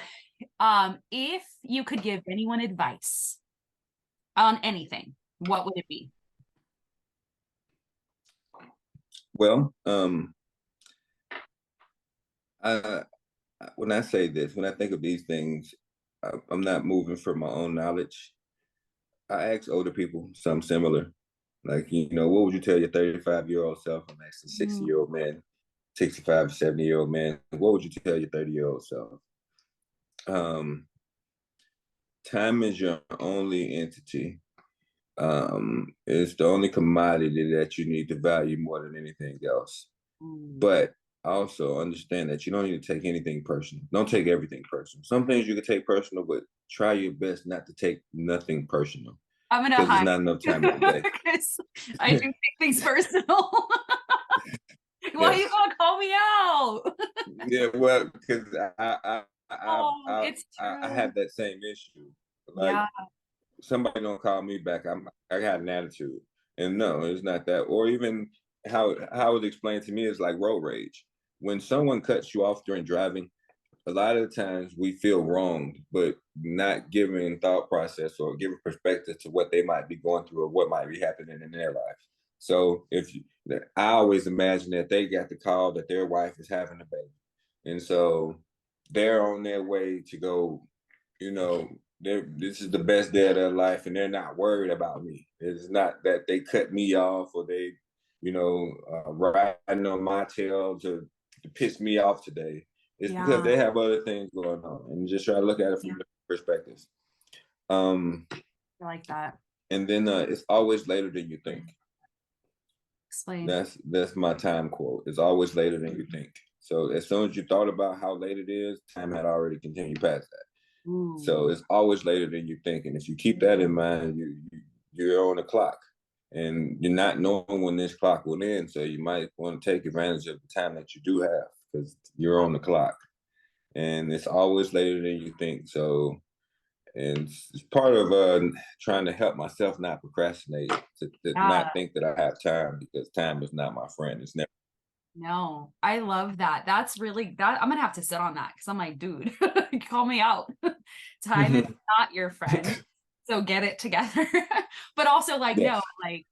If you could give anyone advice on anything, what would it be? Well, I, when I say this, when I think of these things, I'm not moving from my own knowledge. I ask older people something similar. Like, what would you tell your 35-year-old self? I'm asking 60-year-old man, 65, 70-year-old man. What would you tell your 30-year-old self? Um, Time is your only entity. It's the only commodity that you need to value more than anything else. But also understand that you don't need to take anything personal. Don't take everything personal. Some things you can take personal, but try your best not to take nothing personal I'm gonna because there's hide not enough time in the day. because I do take things personal. Why are you Yes. gonna call me out? Yeah. Well, because Oh, it's I true. have that same issue. Like Yeah, somebody don't call me back, I got an attitude, and no, it's not that. Or even how it explained to me is like road rage. When someone cuts you off during driving, a lot of the times we feel wronged, but not giving thought process or giving perspective to what they might be going through or what might be happening in their life. So I always imagine that they got the call that their wife is having a baby, and so they're on their way to go. You know, this is the best day of their life, and they're not worried about me. It's not that they cut me off or they, riding on my tail to piss me off today. It's because yeah, they have other things going on, and just try to look at it from yeah. different perspectives. Um, I like that. and then it's always later than you think. Explain. That's my time quote. It's always later than you think. So as soon as you thought about how late it is, time had already continued past that. So Ooh, it's always later than you think. And if you keep that in mind, you're on the clock, and you're not knowing when this clock will end. So you might want to take advantage of the time that you do have because you're on the clock, and it's always later than you think. So, and it's part of trying to help myself not procrastinate, to yeah. not think that I have time because time is not my friend. It's never. No, I love that. That's really that I'm gonna have to sit on that because I'm like, dude, call me out. Time is not your friend. So get it together. But also like, no, Yes. like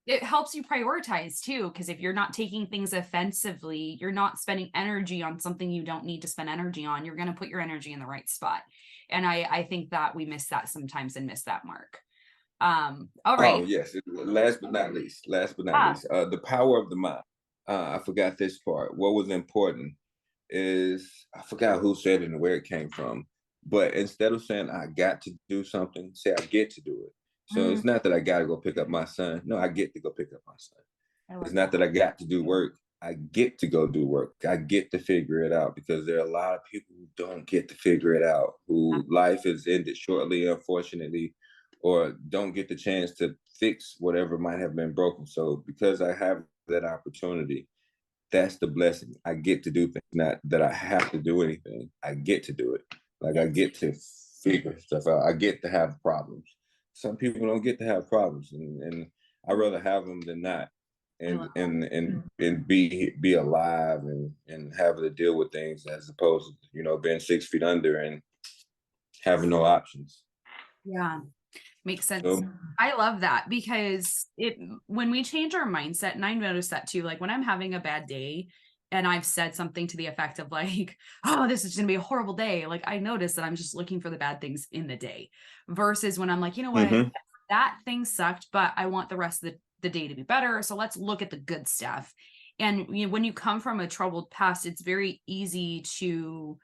it helps you prioritize too. Cause if you're not taking things offensively, you're not spending energy on something you don't need to spend energy on. You're gonna put your energy in the right spot. And I think that we miss that sometimes and miss that mark. All Oh right. yes. Last but not least. Last but not Ah, least. The power of the mind. I forgot this part. What was important is I forgot who said it and where it came from. But instead of saying I got to do something, say I get to do it. So mm, it's not that I got to go pick up my son. No, I get to go pick up my son. I It's love not that. that I got to do work. I get to go do work. I get to figure it out because there are a lot of people who don't get to figure it out, who life is ended shortly, unfortunately, or don't get the chance to fix whatever might have been broken. So because I have that opportunity, that's the blessing. I get to do things, not that I have to do anything. I get to do it. Like I Yes, get to figure stuff out. I get to have problems. Some people don't get to have problems, and I rather have them than not. I And love and be alive and having to deal with things as opposed to being 6 feet under and having no options. yeah, makes sense. So I love that because it when we change our mindset, and I notice that too, like when I'm having a bad day, and I've said something to the effect of like, oh, this is gonna be a horrible day. Like I notice that I'm just looking for the bad things in the day versus when I'm like, you know what, Mm-hmm. that thing sucked, but I want the rest of the day to be better. So let's look at the good stuff. And when you come from a troubled past, it's very easy to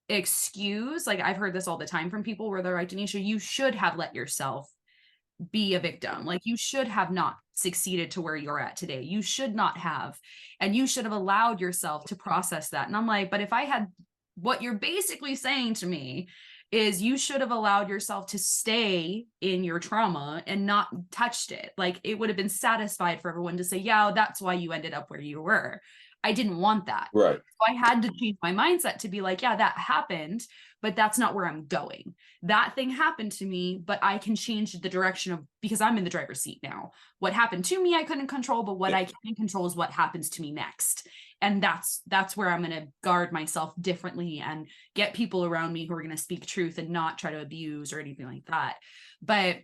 excuse. Like I've heard this all the time from people where they're like, Denisha, you should have let yourself be a victim. Like you should have not succeeded to where you're at today. You should not have. And you should have allowed yourself to process that. And I'm like, but if I had, what you're basically saying to me is you should have allowed yourself to stay in your trauma and not touched it. Like it would have been satisfied for everyone to say, yeah, that's why you ended up where you were. I didn't want that. Right. So I had to change my mindset to be like, yeah, that happened, but that's not where I'm going. That thing happened to me, but I can change the direction of, because I'm in the driver's seat now. What happened to me I couldn't control, but what Yeah. I can control is what happens to me next. And that's where I'm going to guard myself differently and get people around me who are going to speak truth and not try to abuse or anything like that. But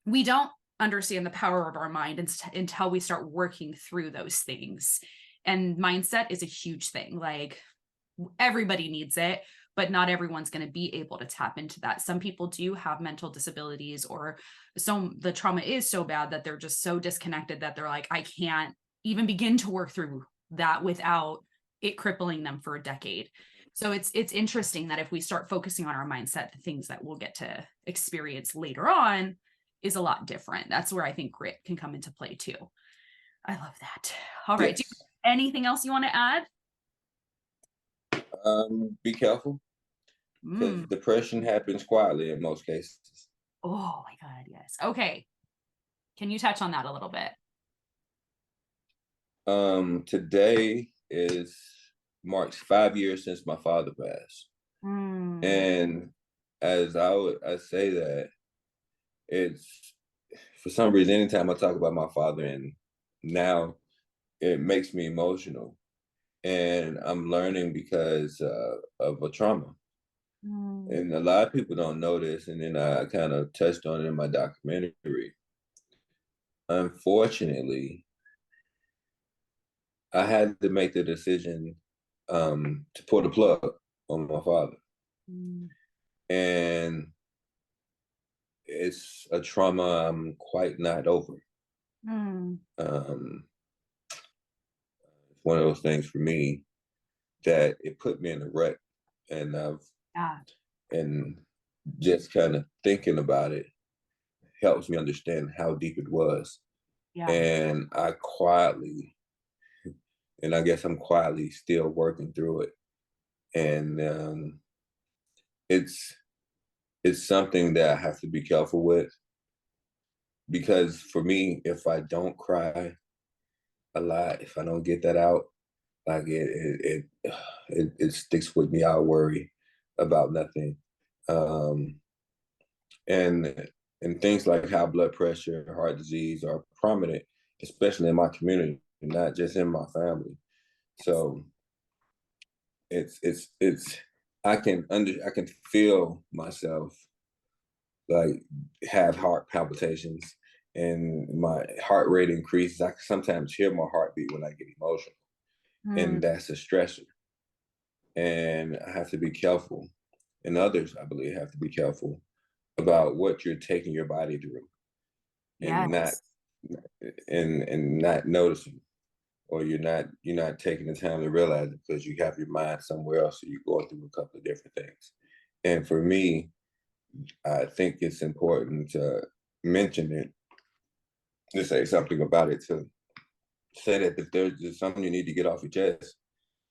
we don't understand the power of our mind until we start working through those things. And mindset is a huge thing. Like everybody needs it, but not everyone's going to be able to tap into that. Some people do have mental disabilities, or so the trauma is so bad that they're just so disconnected that they're like, I can't even begin to work through that without it crippling them for a decade. So it's interesting that if we start focusing on our mindset, the things that we'll get to experience later on is a lot different. That's where I think grit can come into play too. I love that. All right. Do you Yes. have anything else you want to add? Be careful, because Mm. depression happens quietly in most cases. Oh my God, yes. Okay. Can you touch on that a little bit? Today is marks 5 years since my father passed. Mm. And as I say that, it's for some reason, anytime I talk about my father and now, it makes me emotional. And I'm learning because of a trauma. Mm. And a lot of people don't know this. And then I kind of touched on it in my documentary. Unfortunately, I had to make the decision to pull the plug on my father. Mm. And it's a trauma I'm quite not over. Mm. Um, it's one of those things for me that it put me in a rut, and Yeah. and just kind of thinking about it helps me understand how deep it was. Yeah. And I quietly, and I guess I'm quietly still working through it. And it's it's something that I have to be careful with, because for me, if I don't cry a lot, if I don't get that out, like it sticks with me. I'll worry about nothing. Um, and and things like high blood pressure, heart disease are prominent, especially in my community, not just in my family. So it's I can feel myself like have heart palpitations, and my heart rate increases. I can sometimes hear my heartbeat when I get emotional, Mm. and that's a stressor. And I have to be careful, and others, I believe, have to be careful about what you're taking your body through, and not Yes. and not noticing, or you're not taking the time to realize it because you have your mind somewhere else, so you're going through a couple of different things. And for me, I think it's important to mention it, to say something about it, to say that if there's just something you need to get off your chest,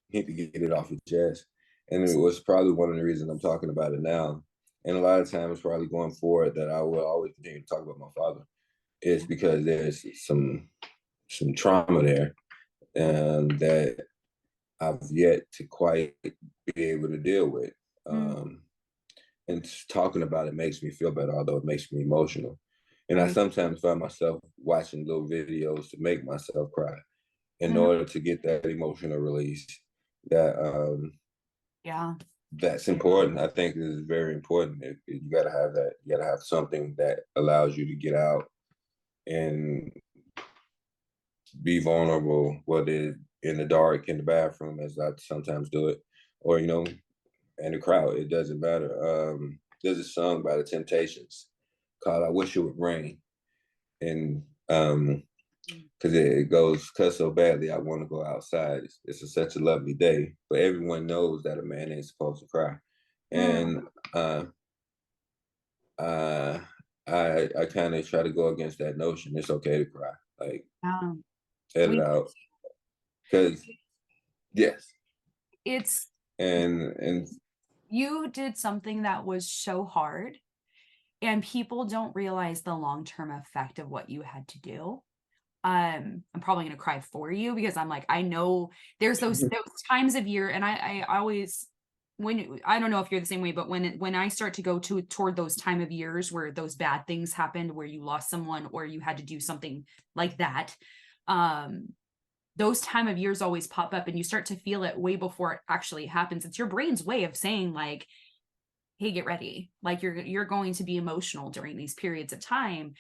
you need to get it off your chest. And it was probably one of the reasons I'm talking about it now. And a lot of times, probably going forward, that I will always continue to talk about my father, is because there's some trauma there, that I've yet to quite be able to deal with. Mm. Um, and talking about it makes me feel better, although it makes me emotional. And I Right. sometimes find myself watching little videos to make myself cry in Mhm. order to get that emotional release. That Yeah. that's important. I think is very important. You got to have that. You got to have something that allows you to get out and be vulnerable, whether in the dark in the bathroom, as I sometimes do it, or in the crowd. It doesn't matter. There's a song by the Temptations called "I Wish It Would Rain," and because it goes, "Cause so badly I want to go outside. Such a lovely day, but everyone knows that a man ain't supposed to cry." Mm, And uh, I kind of try to go against that notion. It's okay to cry, like um, let it we out, because yes, it's and you did something that was so hard, and people don't realize the long-term effect of what you had to do. I'm probably gonna cry for you because I'm like, I know there's those times of year, and I always I don't know if you're the same way, but when I start to go toward those time of years where those bad things happened, where you lost someone or you had to do something like that, um, those time of years always pop up and you start to feel it way before it actually happens. It's your brain's way of saying like, hey, get ready. Like you're going to be emotional during these periods of time.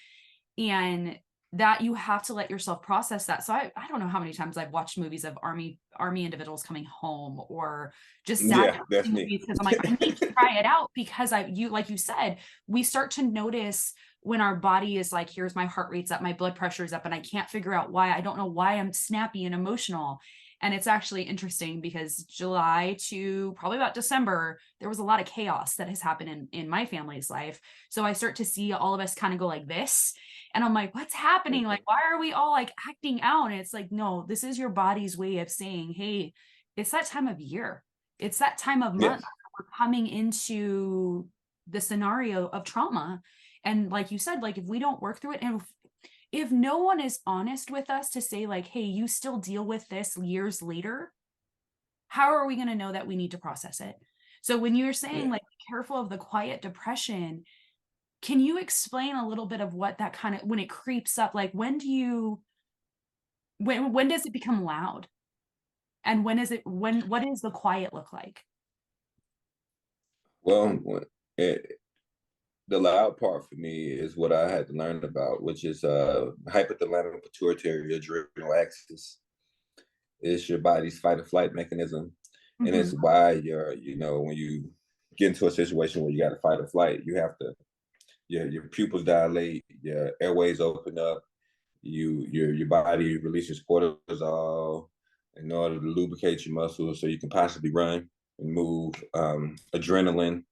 And that you have to let yourself process that. So I don't know how many times I've watched movies of army individuals coming home or just sad yeah, that's me. movies because I'm like, I need to try it out because like you said, we start to notice when our body is like, here's my heart rate's up, my blood pressure's up, and I can't figure out why. I don't know why I'm snappy and emotional. And it's actually interesting because July to probably about December, there was a lot of chaos that has happened in my family's life. So I start to see all of us kind of go like this. And I'm like, what's happening? Like, why are we all like acting out? And it's like, no, this is your body's way of saying, hey, it's that time of year. It's that time of month. Yes, We're coming into the scenario of trauma. And like you said, like if we don't work through it, and if no one is honest with us to say, like, hey, you still deal with this years later, how are we going to know that we need to process it? So when you're saying yeah. like be careful of the quiet depression, can you explain a little bit of what that kind of when it creeps up, like when do you when does it become loud? And when is it what does the quiet look like? Well, it, the loud part for me is what I had to learn about, which is hypothalamic pituitary adrenal axis. It's your body's fight or flight mechanism, and it's Mhm. why when you get into a situation where you got to fight or flight, you have to your pupils dilate, your airways open up, your body releases cortisol in order to lubricate your muscles so you can possibly run and move, adrenaline,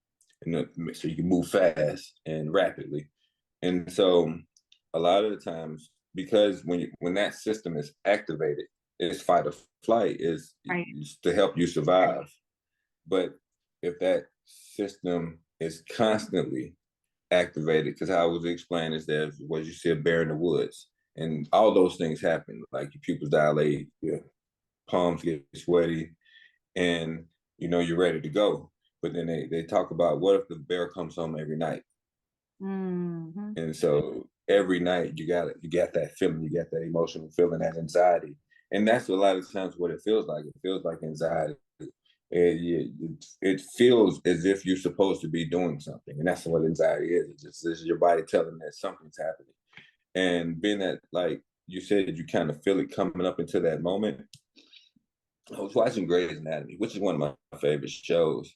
so you can move fast and rapidly. And so a lot of the times, because when that system is activated, it's fight or flight Right. is to help you survive. But if that system is constantly activated, because how I was explained is that what you see a bear in the woods, and all those things happen, like your pupils dilate, your palms get sweaty, and you're ready to go. But then they talk about, what if the bear comes home every night? Mhm. And so every night you got that feeling, you got that emotional feeling, that anxiety. And that's a lot of times what it feels like. It feels like anxiety. It feels as if you're supposed to be doing something. And that's what anxiety is. It just is your body telling that something's happening. And being that, like you said, you kind of feel it coming up into that moment. I was watching Grey's Anatomy, which is one of my favorite shows.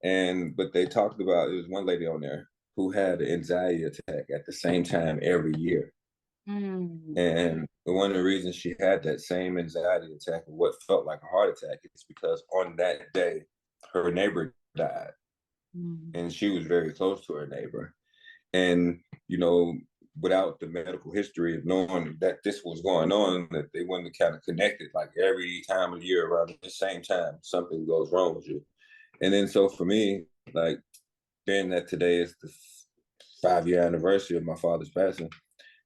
But they talked about, it was one lady on there who had an anxiety attack at the same time every year. Mm. And one of the reasons she had that same anxiety attack, and what felt like a heart attack, is because on that day, her neighbor died. Mm. And she was very close to her neighbor. And, you know, without the medical history of knowing that this was going on, that they wouldn't have kind of connected, like every time of year around the same time, something goes wrong with you. And then so for me, like, being that today is the 5 year anniversary of my father's passing,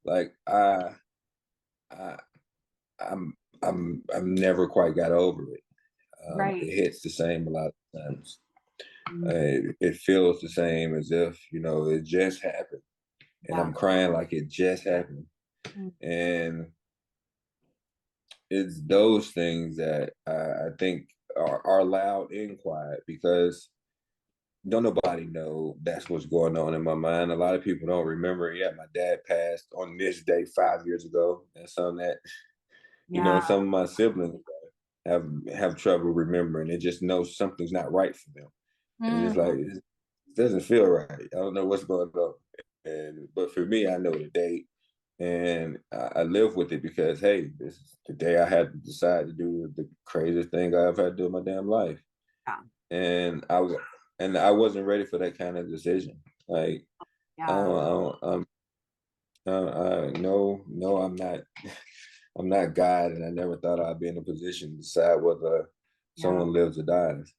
like I I've never quite got over it. Right. It hits the same a lot of times. Mm. It feels the same as if it just happened, and Yeah. I'm crying like it just happened. Mm. And it's those things that I think are loud and quiet, because don't nobody know that's what's going on in my mind. A lot of people don't remember. Yeah, my dad passed on this day 5 years ago, and some that Yeah. some of my siblings. have trouble remembering. They just know something's not right for them, and it's just Mm, like it doesn't feel right. I don't know what's going on. And but for me, I know the date, and I live with it because hey, this is the day I had to decide to do the craziest thing I ever had to do in my damn life, yeah, and I wasn't ready for that kind of decision. Like I yeah, don't, no, no, I'm not. I'm not God, and I never thought I'd be in a position to decide whether yeah. someone lives or dies.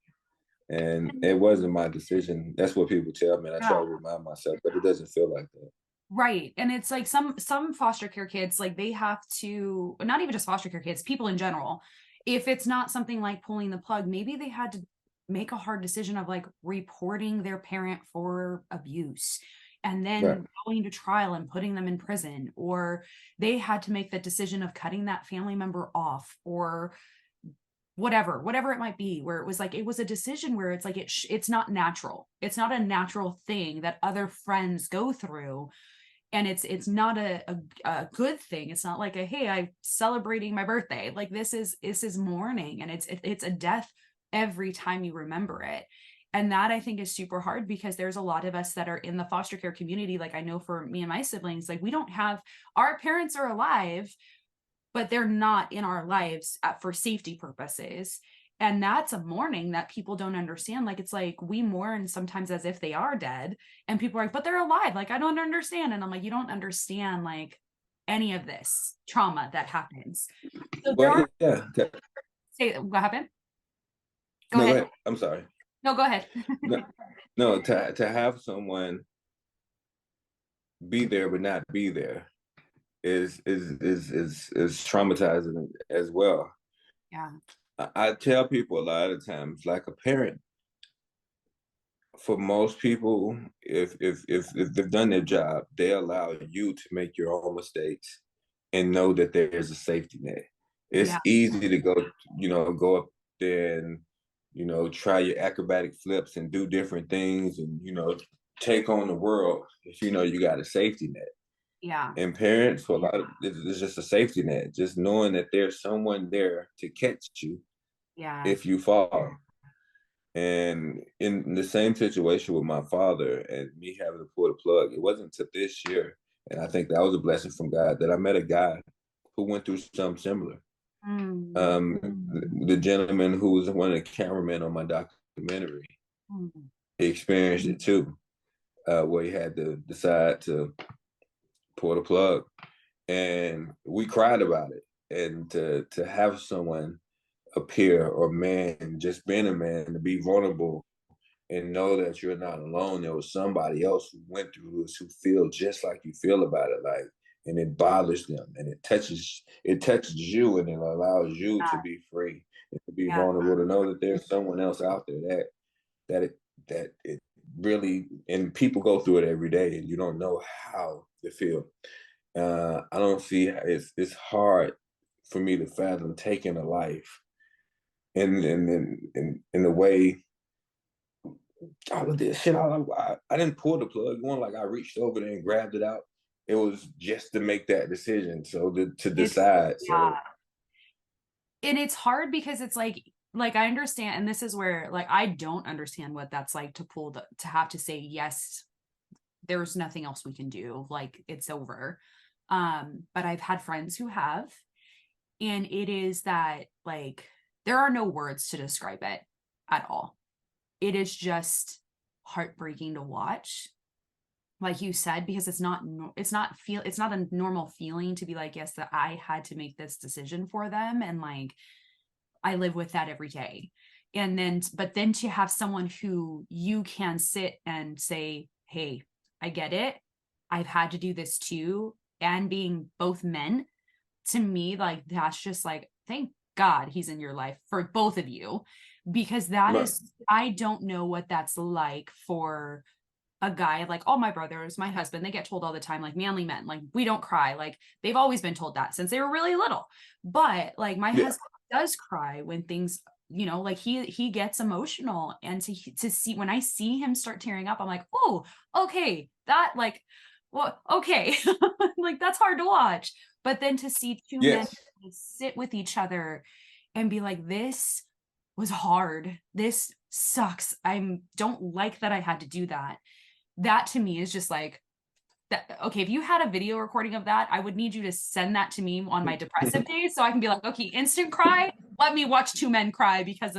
And it wasn't my decision. That's what people tell me, and I try Yeah. to remind myself, but it doesn't feel like that. Right. And it's like some foster care kids, like they have to, not even just foster care kids, people in general, if it's not something like pulling the plug, maybe they had to make a hard decision of like reporting their parent for abuse and Right. then going to trial and putting them in prison, or they had to make the decision of cutting that family member off, or whatever it might be, where it was like it was a decision where it's like it's not natural, it's not a natural thing that other friends go through, and it's not a good thing. It's not like a hey, I'm celebrating my birthday. Like this is mourning, and it's a death every time you remember it. And that I think is super hard because there's a lot of us that are in the foster care community. Like I know for me and my siblings, like we don't have, our parents are alive, but they're not in our lives for safety purposes. And that's a mourning that people don't understand. Like it's like we mourn sometimes as if they are dead, and people are like, but they're alive. Like I don't understand. And I'm like, you don't understand like any of this trauma that happens. So there are, Well, yeah. say what happened? Go No, go ahead. ahead. I'm sorry. No, go ahead. No, no. To have someone be there but not be there is traumatizing as well. Yeah. I tell people a lot of times, like a parent, for most people, if they've done their job, they allow you to make your own mistakes and know that there's a safety net. Yeah. It's easy to go up there and try your acrobatic flips and do different things and take on the world if you got a safety net. Yeah. And parents, for a lot of it's just a safety net, just knowing that there's someone there to catch you Yeah. if you fall. And in the same situation with my father and me having to pull the plug, it wasn't until this year, and I think that was a blessing from God, that I met a guy who went through something similar. Mm, The gentleman who was one of the cameramen on my documentary, mm, he experienced it too, where he had to decide to pull the plug, and we cried about it. And to have someone appear, or man, just being a man, to be vulnerable and know that you're not alone. There was somebody else who went through this, who feel just like you feel about it, like, and it bothers them, and it touches you, and it allows you to yeah. be free and to be Yeah. vulnerable, to know that there's someone else out there that it really, and people go through it every day, and you don't know how to feel. I don't see, it's hard for me to fathom taking a life in the way all of this shit. I didn't pull the plug. One, like I reached over there and grabbed it out. It was just to make that decision, so to It's decide. yeah. So And it's hard because it's like I understand, and this is where like I don't understand what that's like to pull the to have to say yes, there's nothing else we can do, like it's over. But I've had friends who have, and it is that like there are no words to describe it at all. It is just heartbreaking to watch, like you said, because it's not a normal feeling to be like, yes, that I had to make this decision for them, and like I live with that every day. And then, but then to have someone who you can sit and say, hey, I get it. I've had to do this too. And being both men, to me, like that's just like, thank God he's in your life for both of you. Because that right, is, I don't know what that's like for a guy. Like all my brothers, my husband, they get told all the time, like manly men, like we don't cry. Like they've always been told that since they were really little. But like my yeah, husband does cry when things, like he gets emotional, and to see when I see him start tearing up, I'm like, oh, okay, that like, well, okay, like that's hard to watch. But then to see two men yes, sit with each other and be like, this was hard. This sucks. I don't like that I had to do that. That to me is just like, that, okay, if you had a video recording of that, I would need you to send that to me on my depressive days so I can be like, okay, instant cry. Let me watch two men cry because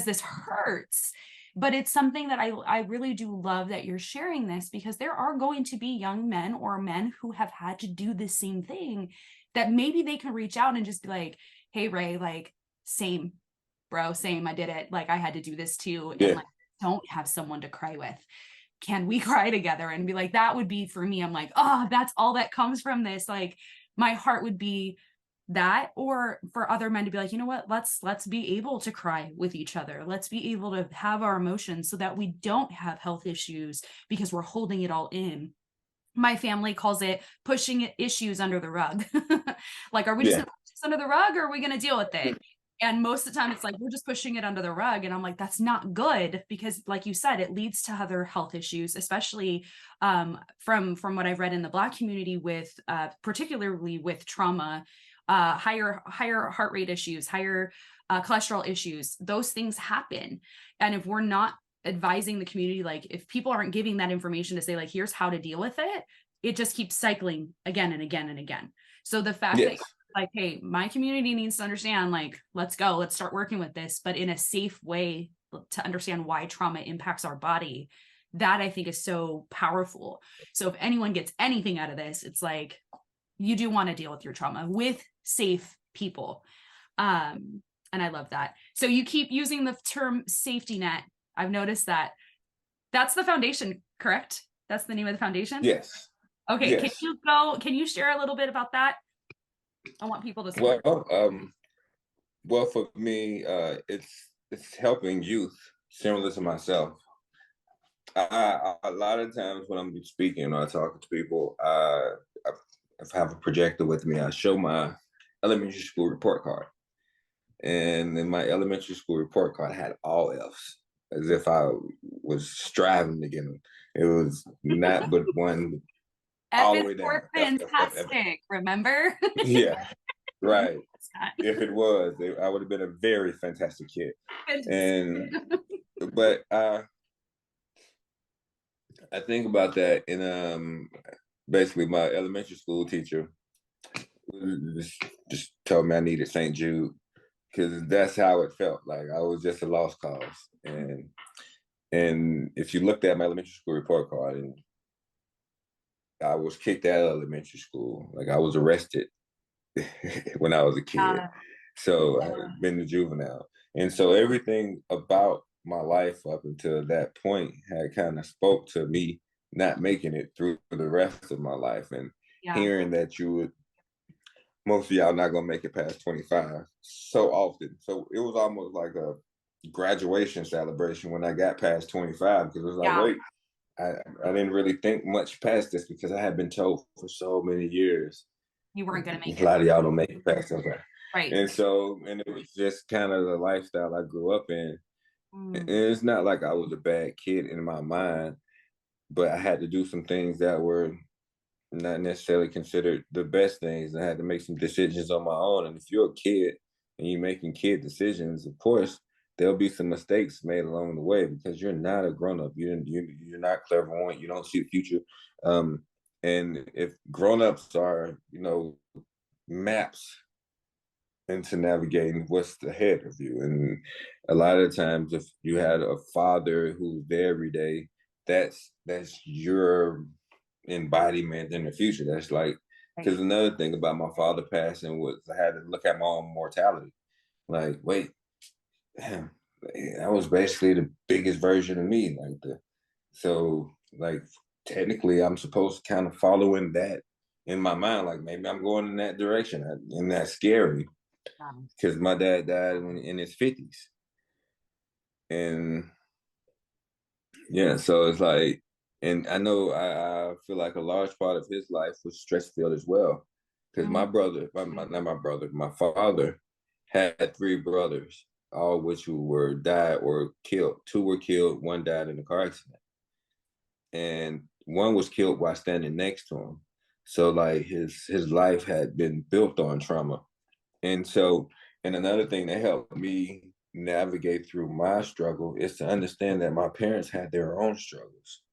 this hurts. But it's something that I really do love that you're sharing this, because there are going to be young men or men who have had to do the same thing, that maybe they can reach out and just be like, hey Ray, like, same, bro, same, I did it. Like, I had to do this too. And Yeah, like, don't have someone to cry with. Can we cry together? And be like, that would be for me. I'm like, oh, that's all that comes from this. Like, my heart would be that. Or for other men to be like, you know what, let's be able to cry with each other. Let's be able to have our emotions so that we don't have health issues because we're holding it all in. My family calls it pushing issues under the rug. Like, are we just yeah, gonna push this under the rug, or are we gonna deal with it? And most of the time it's like, we're just pushing it under the rug. And I'm like, that's not good, because like you said, it leads to other health issues, especially from what I've read in the Black community, with particularly with trauma, higher heart rate issues, higher cholesterol issues. Those things happen. And if we're not advising the community, like if people aren't giving that information to say like, here's how to deal with it, it just keeps cycling again and again and again. So the fact that, yes, like, hey, my community needs to understand, like, let's go, let's start working with this, but in a safe way, to understand why trauma impacts our body, that I think is so powerful. So if anyone gets anything out of this, it's like, you do want to deal with your trauma with safe people. And I love that. So you keep using the term safety net. I've noticed that. That's the foundation, correct? That's the name of the foundation? yes, Okay, yes. can you share a little bit about that? I want people to Well, support. well, for me, it's helping youth similar to myself. A lot of times when I'm speaking or talking to people, I have a projector with me. I show my elementary school report card, and in my elementary school report card, I had all F's, as if I was striving to get them. It was not but one, F all the is way down. for F, F, F, F. fantastic, remember? Yeah, right. Fantastic. If it was, I would have been a very fantastic kid. And but I think about that, and basically my elementary school teacher just told me I needed St. Jude, because that's how it felt. Like I was just a lost cause. And if you looked at my elementary school report card, and I was kicked out of elementary school, like I was arrested when I was a kid. Yeah, So yeah, I've been to juvenile. And so everything about my life up until that point had kind of spoke to me not making it through the rest of my life. And yeah. hearing that you would, most of y'all not gonna make it past 25 so often. So it was almost like a graduation celebration when I got past 25, because it was like, Yeah. wait, I didn't really think much past this, because I had been told for so many years You weren't gonna make a it. lot of y'all don't make it past that. Right. And so, and it was just kind of the lifestyle I grew up in. And Mm, it's not like I was a bad kid in my mind, but I had to do some things that were not necessarily considered the best things. I had to make some decisions on my own. And if you're a kid and you're making kid decisions, of course, there'll be some mistakes made along the way, because you're not a grown up. You're not clairvoyant. You don't see the future. Um, and if grown ups are, maps into navigating what's ahead of you. And a lot of times, if you had a father who's there every day, that's your embodiment in the future. That's like, right. because another thing about my father passing was I had to look at my own mortality. Like, wait, damn, that was basically the biggest version of me. So like technically, I'm supposed to kind of follow in that in my mind. Like maybe I'm going in that direction, and that's scary, because my dad died in his 50s. And yeah, so it's like, and I know I feel like a large part of his life was stress filled as well, because Mm, not my brother, my father had three brothers, all which who were died or killed. Two were killed, one died in a car accident, and one was killed while standing next to him. So like his life had been built on trauma. And so And another thing that helped me navigate through my struggle is to understand that my parents had their own struggles.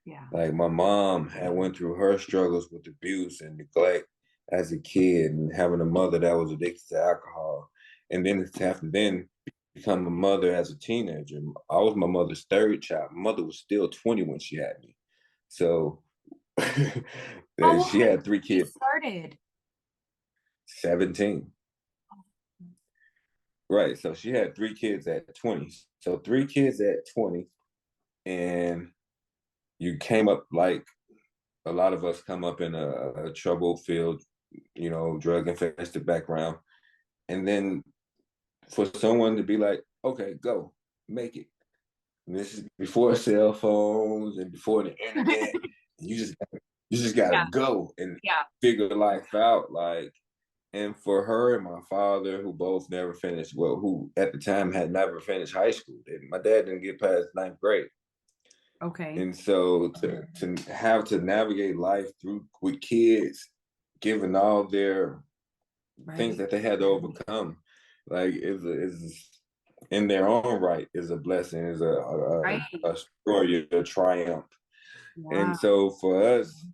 Yeah. Like my mom had went through her struggles with abuse and neglect as a kid, and having a mother that was addicted to alcohol, and then to have to then become a mother as a teenager. I was my mother's third child. My mother was still 20 when she had me, so How old she were you had three when you kids. started? 17. Right. So she had three kids at 20. So three kids at 20, and you came up like a lot of us come up in a trouble filled, drug infested background. And then for someone to be like, okay, go, make it. And this is before cell phones and before the internet. You just gotta Yeah. go and Yeah. figure life out. Like, and for her and my father, who both never finished, well, who at the time had never finished high school. My dad didn't get past ninth grade. Okay. And so to have to navigate life through with kids, given all their things Right. that they had to overcome, like is in their own right is a blessing, is Right. a story of triumph. Yeah. And so for us,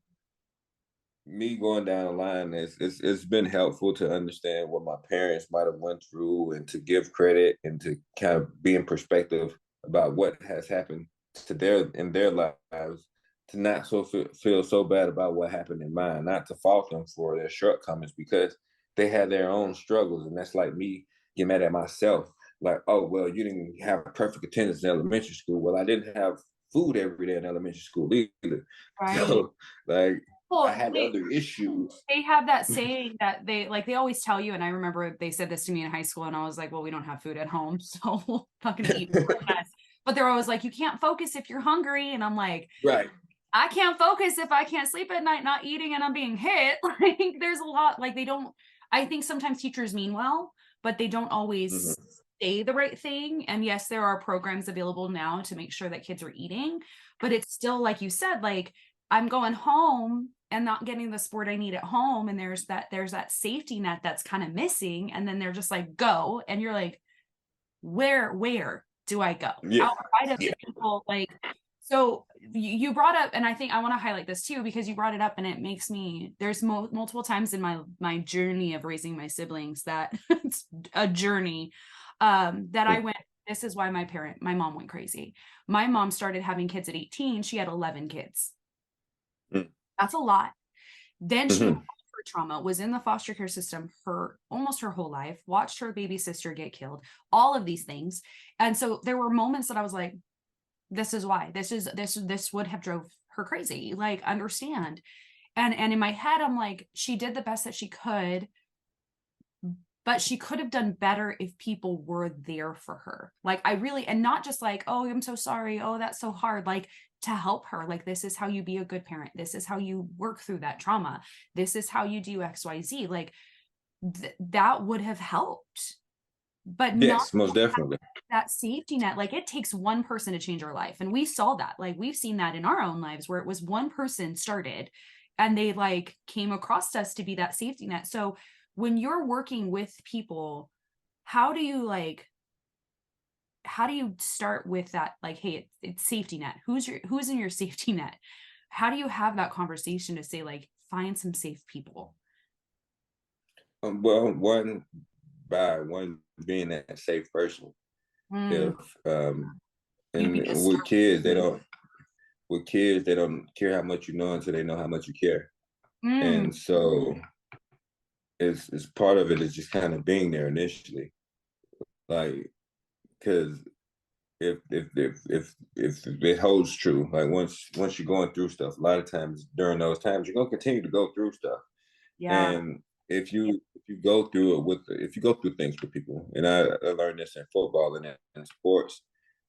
me going down the line, it's been helpful to understand what my parents might have went through, and to give credit and to kind of be in perspective about what has happened to their lives, to not feel so bad about what happened in mine, not to fault them for their shortcomings, because they had their own struggles. And that's like me getting mad at myself, like, oh well, you didn't have perfect attendance in elementary school. Well, I didn't have food every day in elementary school either. Right. So like I Well, had other issues. they have that saying that they always tell you, and I remember they said this to me in high school, and I was like, well, we don't have food at home, so we're not gonna eat mess. But they're always like, you can't focus if you're hungry. And I'm like, Right. I can't focus if I can't sleep at night, not eating, and I'm being hit. Like there's a lot, like they don't, I think sometimes teachers mean well, but they don't always Mhm. say the right thing. And yes, there are programs available now to make sure that kids are eating, but it's still, like you said, like I'm going home and not getting the support I need at home. And there's that safety net that's kind of missing. And then they're just like, go. And you're like, where do I go Yeah. outside of the Yeah. people? Like, so you brought up, and I think I want to highlight this too, because you brought it up and it makes me, there's multiple times in my journey of raising my siblings that it's a journey, that I went, this is why my mom went crazy. My mom started having kids at 18. She had 11 kids. That's a lot. Then she went Mm-hmm. through trauma, was in the foster care system for almost her whole life, watched her baby sister get killed, all of these things. And so there were moments that I was like, this is why. This would have drove her crazy. Like, understand. And in my head, I'm like, she did the best that she could, but she could have done better if people were there for her. Like, I really, and not just like, oh, I'm so sorry, oh, that's so hard, like to help her, like, this is how you be a good parent, this is how you work through that trauma, this is how you do XYZ. Like that would have helped, but not Yes, most definitely. that safety net. Like, it takes one person to change our life, and we saw that, like we've seen that in our own lives where it was one person started and they like came across us to be that safety net. So when you're working with people, how do you like, how do you start with that, like, hey, it's safety net, who's in your safety net? How do you have that conversation to say, like, find some safe people? Well, one being that safe person. Mm, If you could and just with start kids, they don't care how much you know until they know how much you care. mm, And so it's part of it is just kind of being there initially, like, because if it holds true, like once you're going through stuff, a lot of times during those times you're gonna continue to go through stuff. yeah, And if you go through it if you go through things with people, and I learned this in football and in sports,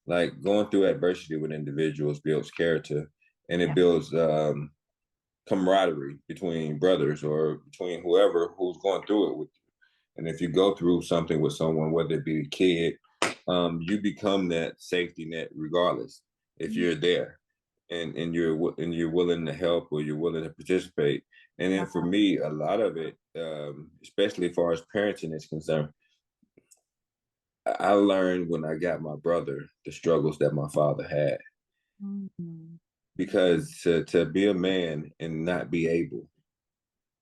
like going through adversity with individuals builds character, and it yeah, builds camaraderie between brothers or between whoever who's going through it with you. And if you go through something with someone, whether it be a kid, you become that safety net regardless if mm, you're there, and you're willing to help or you're willing to participate. And yeah, then for me, a lot of it, especially as far as parenting is concerned, I learned when I got my brother the struggles that my father had, Mhm. because to be a man and not be able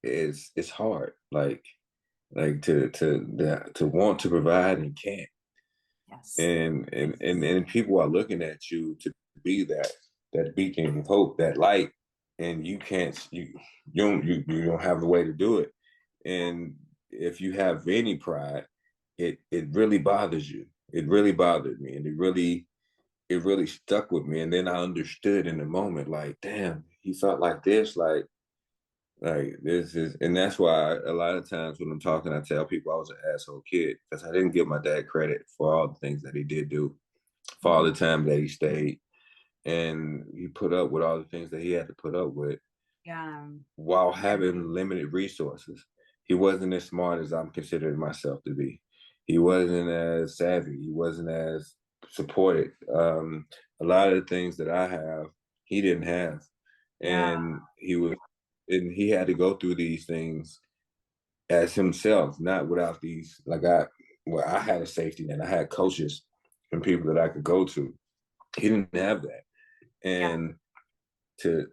is it's hard. Like to want to provide and can't, Yes. and people are looking at you to be that beacon of hope, that light, and you can't, you don't have the way to do it. And if you have any pride, it really bothers you. It really bothered me, and it really stuck with me. And then I understood in the moment, like, damn, he felt like this, like this is, and that's why a lot of times when I'm talking, I tell people I was an asshole kid because I didn't give my dad credit for all the things that he did do, for all Mhm. the time that he stayed, and he put up with all the things that he had to put up with Yeah. while having limited resources. He wasn't as smart as I'm considering myself to be. He wasn't as savvy. He wasn't as supported. A lot of the things that I have, he didn't have, Yeah. and he had to go through these things as himself, not without these. Well, I had a safety net. I had coaches and people that I could go to. He didn't have that, Yeah. and to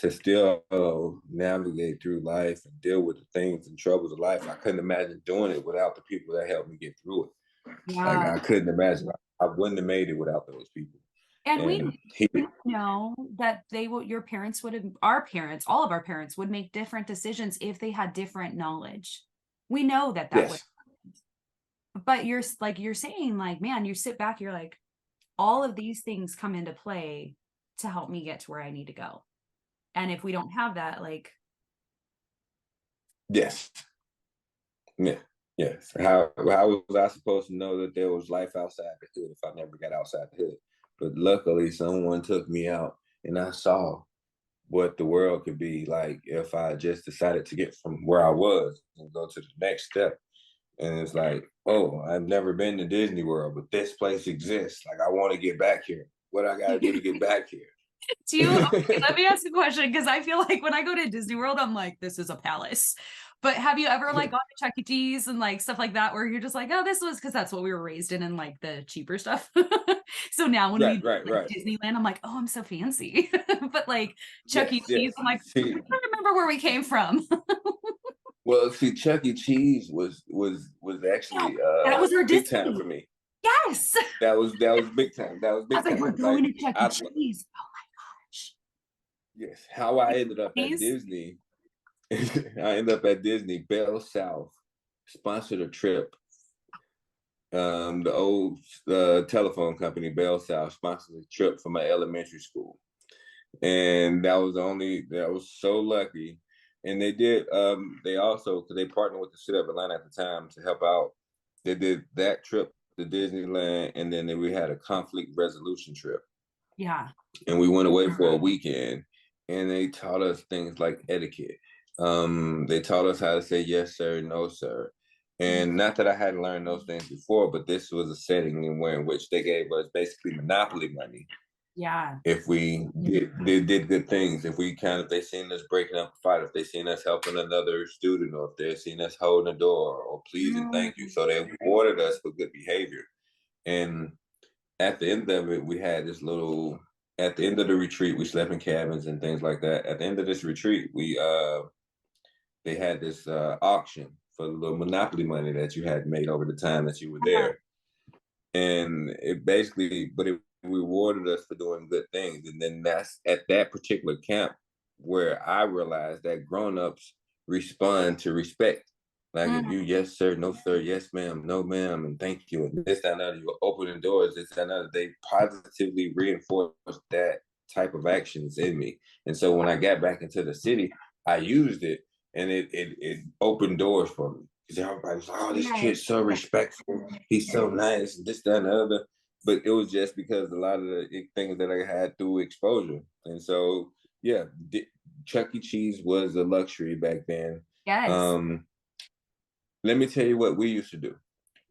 still navigate through life and deal with the things and troubles of life. I couldn't imagine doing it without the people that helped me get through it. Like Yeah. I couldn't imagine. I wouldn't have made it without those people. And And he, we know that they will, your parents would have, our parents, all of our parents would make different decisions if they had different knowledge. We know that that would, yes, but like you're saying, like, man, you sit back, you're like, all of these things come into play to help me get to where I need to go. And if we don't have that, like, yes, yeah, yes. How was I supposed to know that there was life outside the hood if I never got outside the hood? But luckily, someone took me out, and I saw what the world could be like if I just decided to get from where I was and go to the next step. And it's like, oh, I've never been to Disney World, but this place exists. Like, I want to get back here. What I got to do to get back here? do you, okay, let me ask a question because I feel like when I go to Disney World, I'm like, this is a palace. But have you ever like gone to Chuck E. Cheese and like stuff like that where you're just like, oh, this was because that's what we were raised in and like the cheaper stuff. So now when we Right, do, right, like right. Disneyland, I'm like, oh, I'm so fancy. But like Chuck E. Yes, Cheese, yes. I'm like, I See, don't remember where we came from. well, see, Chuck E. Cheese was No, actually that was our big time Disney. for me. Yes. That was big time. That was I was big like, we're time. going Like to Chuck E. I, Cheese. Oh my gosh. yes, how I ended up at Cheese? Disney. I ended up at Disney. Bell South sponsored a trip. The old telephone company, Bell South, sponsored a trip for my elementary school, and that was so lucky. And they did. They also, because they partnered with the city of Atlanta at the time to help out. They did that trip to Disneyland, and then we had a conflict resolution trip, Yeah. and we went away for a weekend, and they taught us things like etiquette. They taught us how to say yes sir, no sir, and not that I hadn't learned those things before, but this was a setting in which they gave us basically monopoly money Yeah. if we did good things, if we kind of, they seen us breaking up a fight, if they seen us helping another student, or if they seen us holding a door or please and thank you, Mm. so they rewarded us for good behavior. And at the end of it, we had this little. At the end of the retreat, we slept in cabins and things like that. At the end of this retreat, we they had this auction for the little monopoly money that you had made over the time that you were Uh-huh. there, and it basically, but it rewarded us for doing good things. And then that's at that particular camp where I realized that grown-ups respond to respect. Like if Mm. you yes sir, no sir, yes ma'am, no ma'am, and thank you, and this that and other, you opening doors, this that and other. They positively reinforced that type of actions in me. And so when I got back into the city, I used it, and it opened doors for me because everybody was like, "Oh, this Yes. kid's so respectful. He's so nice, and this, that, and the other." But it was just because a lot of the things that I had through exposure. And so, yeah, Chuck E. Cheese was a luxury back then. Yes. Um, Let me tell you what we used to do.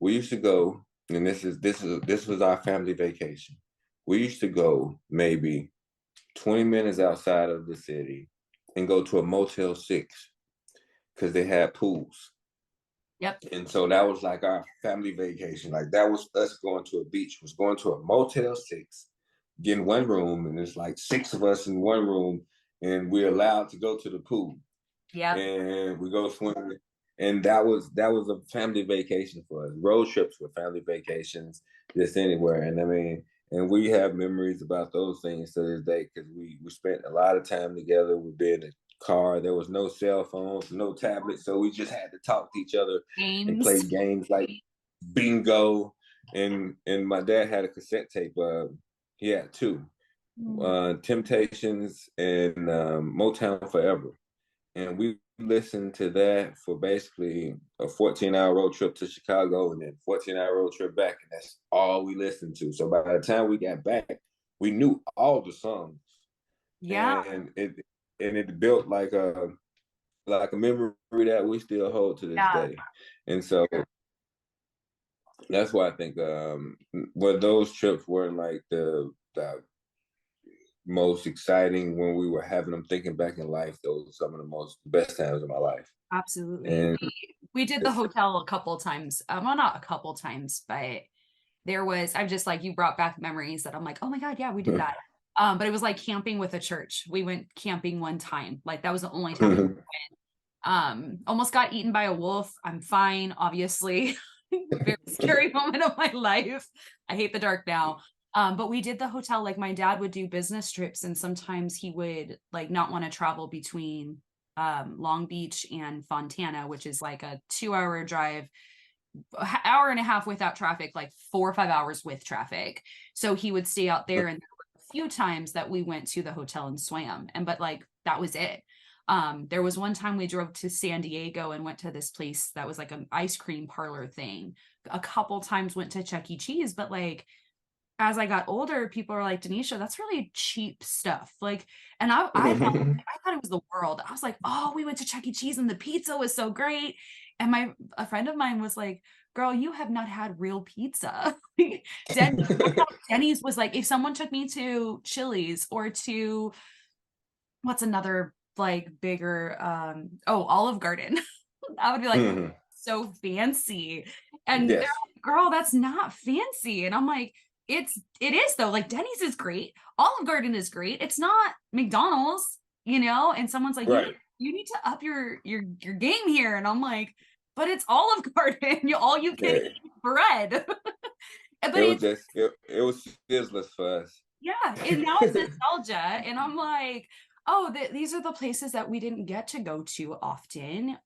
We used to go, and this was our family vacation. We used to go maybe 20 minutes outside of the city and go to a Motel 6 because they had pools. Yep. And so that was like our family vacation. Like that was us going to a beach, was going to a Motel 6, getting one room, and it's like six of us in one room, and we're allowed to go to the pool Yep. and we go swimming. And that was a family vacation for us. Road trips were family vacations, just anywhere. And I mean, and we have memories about those things to this day because we spent a lot of time together. We'd be in the car. There was no cell phones, no tablets, so we just had to talk to each other and play Games. games like bingo. And my dad had a cassette tape. He had two, Mm. Temptations and Motown Forever, and we listened to that for basically a 14-hour road trip to Chicago and then 14-hour road trip back, and that's all we listened to. So by the time we got back, we knew all the songs, Yeah. and it built like a memory that we still hold to this Yeah. day. And so that's why I think well, those trips weren't like the most exciting when we were having them. Thinking back in life, those were some of the most best times of my life. Absolutely. And We did the hotel a couple times. Well, not a couple times, but there was, I'm just like, you brought back memories that I'm like, oh my God, yeah, we did that. But it was like camping with a church. We went camping one time. Like that was the only time we almost got eaten by a wolf. I'm fine, obviously. Very scary moment of my life. I hate the dark now. But we did the hotel. Like my dad would do business trips, and sometimes he would like not want to travel between Long Beach and Fontana, which is like a 2 hour drive, hour and a half without traffic, like 4 or 5 hours with traffic. So he would stay out there, and there were a few times that we went to the hotel and swam, and but like that was it. There was one time we drove to San Diego and went to this place that was like an ice cream parlor thing. A couple times went to Chuck E. Cheese, but like as I got older, people are like, Denisha, that's really cheap stuff. Like, and I thought it was the world. I was like, oh, we went to Chuck E. Cheese and the pizza was so great. And a friend of mine was like, girl, you have not had real pizza. Denny's was like, if someone took me to Chili's or to what's another like bigger Olive Garden, I would be like, so fancy. And they're Yes. like, girl, that's not fancy. And I'm like, it is though. Like Denny's is great. Olive Garden is great. It's not McDonald's, you know? And someone's like, Right. you need to up your game here. And I'm like, but it's Olive Garden. All you can Yeah. eat bread. But It was it's just it was Sizzlers for us. yeah, and now it's nostalgia. And I'm like, oh, these are the places that we didn't get to go to often.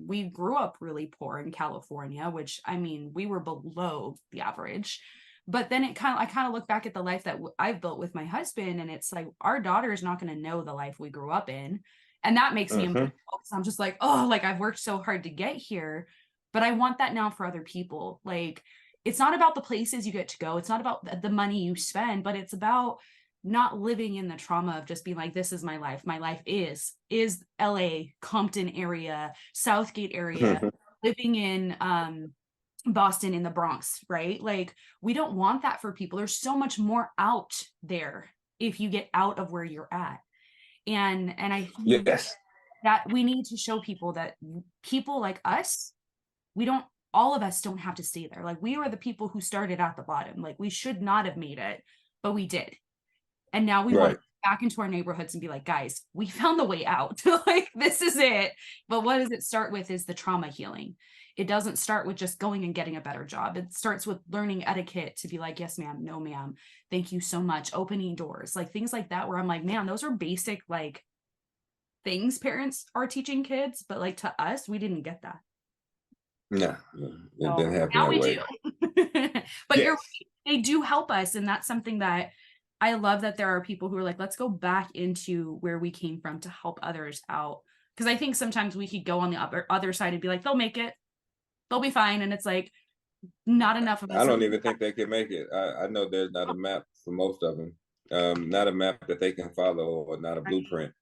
We grew up really poor in California, which I mean, we were below the average. But then I kind of look back at the life that I've built with my husband, and it's like our daughter is not going to know the life we grew up in. And that makes me emotional because I'm just like, oh, like I've worked so hard to get here, but I want that now for other people. Like, it's not about the places you get to go. It's not about the money you spend, but it's about not living in the trauma of just being like, this is my life. My life is LA, Compton area, Southgate area, living in Boston, in the Bronx, right? Like we don't want that for people. There's so much more out there if you get out of where you're at. And I think Yes. that we need to show people that people like us, we don't, all of us don't have to stay there. Like we were the people who started at the bottom. Like we should not have made it, but we did. And now we want to Right. go back into our neighborhoods and be like, guys, we found the way out. Like this is it. But what does it start with is the trauma healing. It doesn't start with just going and getting a better job. It starts with learning etiquette to be like, yes, ma'am, no, ma'am, thank you so much. Opening doors, like things like that, where I'm like, man, those are basic like things parents are teaching kids, but like to us, we didn't get that. No, it So didn't happen now that we way. do. But you're Yes. right, they do help us. And that's something that I love, that there are people who are like, let's go back into where we came from to help others out. Because I think sometimes we could go on the other side and be like, they'll make it, they'll be fine. And it's like, not enough of I us. don't even think they can make it. I know there's not a map for most of them. Not a map that they can follow, or not a blueprint.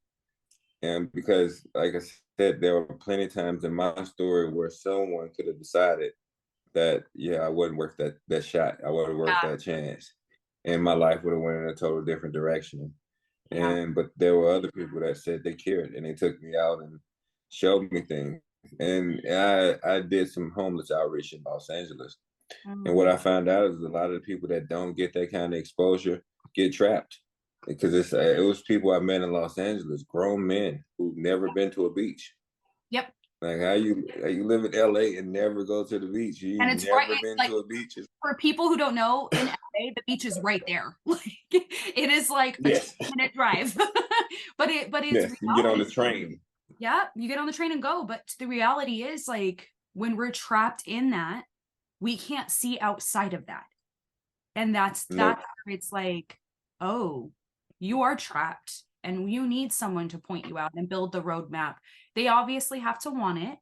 And because, like I said, there were plenty of times in my story where someone could have decided that, yeah, I wasn't worth that shot. I wasn't worth Yeah, that chance, and my life would have went in a total different direction. yeah, But there were other people that said they cared, and they took me out and showed me things. And I did some homeless outreach in Los Angeles. And what Mm. I found out is a lot of the people that don't get that kind of exposure get trapped because it was people I met in Los Angeles, grown men who've never been to a beach. Yep. Like how you live in LA and never go to the beach? And You've it's right, never it's been like, to a beach? for people who don't know, in LA, the beach is right there. Like it is like a Yes, 20-minute drive. But it's yes. You get on reality. the train. Yeah, you get on the train and go. But the reality is, like, when we're trapped in that, we can't see outside of that. And that's Nope. where it's like, oh, you are trapped and you need someone to point you out and build the roadmap. They obviously have to want it.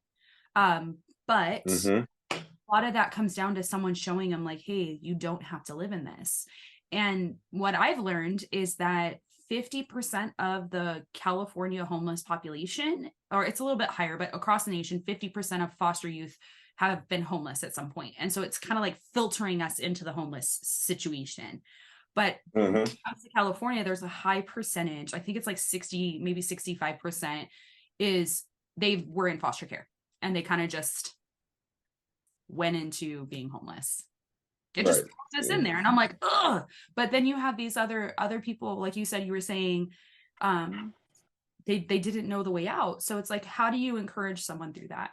But Hmm. a lot of that comes down to someone showing them like, hey, you don't have to live in this. And what I've learned is that 50% of the California homeless population, or it's a little bit higher, but across the nation, 50% of foster youth have been homeless at some point. And so it's kind of like filtering us into the homeless situation. But when Hmm. it comes to California, there's a high percentage, I think it's like 60, maybe 65% is they were in foster care and they kind of just went into being homeless. It just Right. throws us in And there. And I'm like, ugh. But then you have these other people, like you said, you were saying, um, they didn't know the way out. So it's like, how do you encourage someone through that?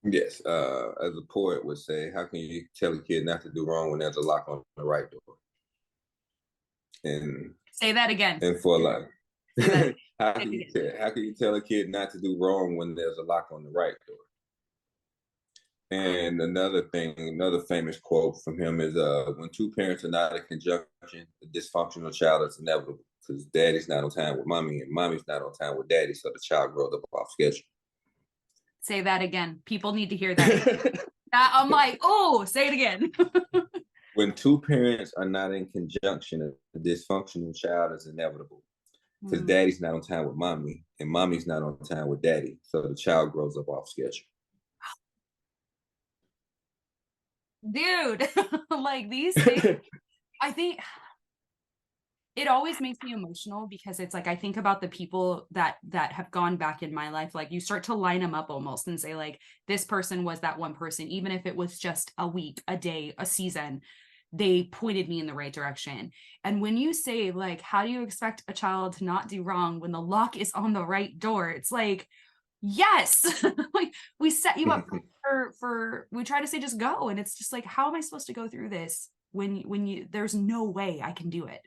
yes, as a poet would say, how can you tell a kid not to do wrong when there's a lock on the right door? And Say that again. for a lot, Say that how can again. how can you tell a kid not to do wrong when there's a lock on the right door? And another thing, another famous quote from him is, "When two parents are not in conjunction, a dysfunctional child is inevitable because daddy's not on time with mommy and mommy's not on time with daddy, so the child grows up off schedule." Say that again. People need to hear that. I'm like, oh, say it again. When two parents are not in conjunction, a dysfunctional child is inevitable because Mm. daddy's not on time with mommy and mommy's not on time with daddy, so the child grows up off schedule. Dude, like these things, I think it always makes me emotional because it's like I think about the people that have gone back in my life. Like you start to line them up almost and say like this person was that one person, even if it was just a week, a day, a season, they pointed me in the right direction. And when you say like, how do you expect a child to not do wrong when the lock is on the right door? It's like, yes, like we set you up for we try to say just go, and it's just like, how am I supposed to go through this when you there's no way I can do it.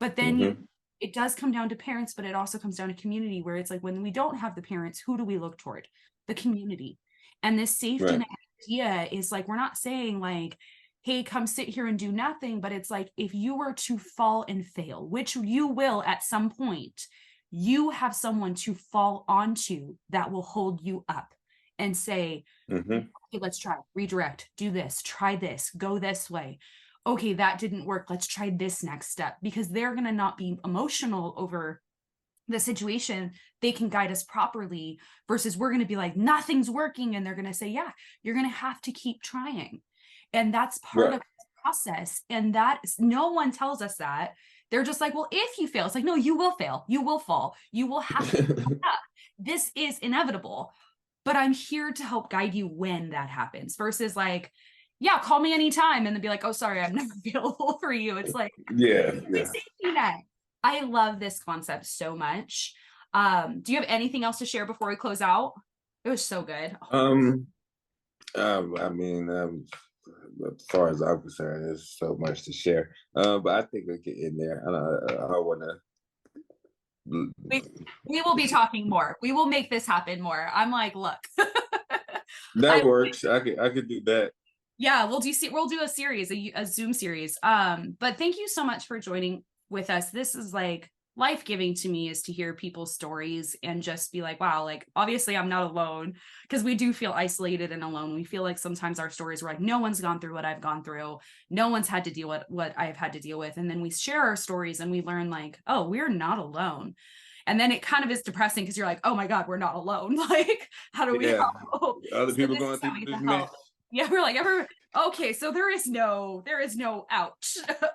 But then Hmm. it does come down to parents, but it also comes down to community where it's like when we don't have the parents, who do we look toward? The community. And this safety Right. net idea is like, we're not saying like, hey, come sit here and do nothing. But it's like, if you were to fall and fail, which you will at some point, you have someone to fall onto that will hold you up and say, Hmm. okay, let's try, redirect, do this, try this, go this way. Okay, that didn't work. Let's try this next step because they're going to not be emotional over the situation. They can guide us properly versus we're going to be like, nothing's working. And they're going to say, yeah, you're going to have to keep trying. And that's part Right. of the process. And that no one tells us that. They're just like, well, if you fail, it's like, no, you will fail. You will fall. You will have to. This is inevitable, but I'm here to help guide you when that happens versus like, yeah, call me anytime and then be like, oh, sorry, I'm never available for you. It's like, Yeah. like Yeah. safety net. I love this concept so much. Do you have anything else to share before we close out? It was so good. Um, I mean, as far as I'm concerned, there's so much to share. But I think we get in there. I want We, to. we will be talking more. We will make this happen more. I'm like, look, That I works. I could do that. yeah, we'll do a series, a Zoom series. But thank you so much for joining with us. This is like life-giving to me is to hear people's stories and just be like, wow, like obviously I'm not alone because we do feel isolated and alone. We feel like sometimes our stories are like, no one's gone through what I've gone through. No one's had to deal with what I've had to deal with. And then we share our stories and we learn like, oh, we're not alone. And then it kind of is depressing because you're like, oh my God, we're not alone. Like, how do we Yeah. help? Other So people this going is how through we this get mess. help. Yeah, we're like okay, so there is no out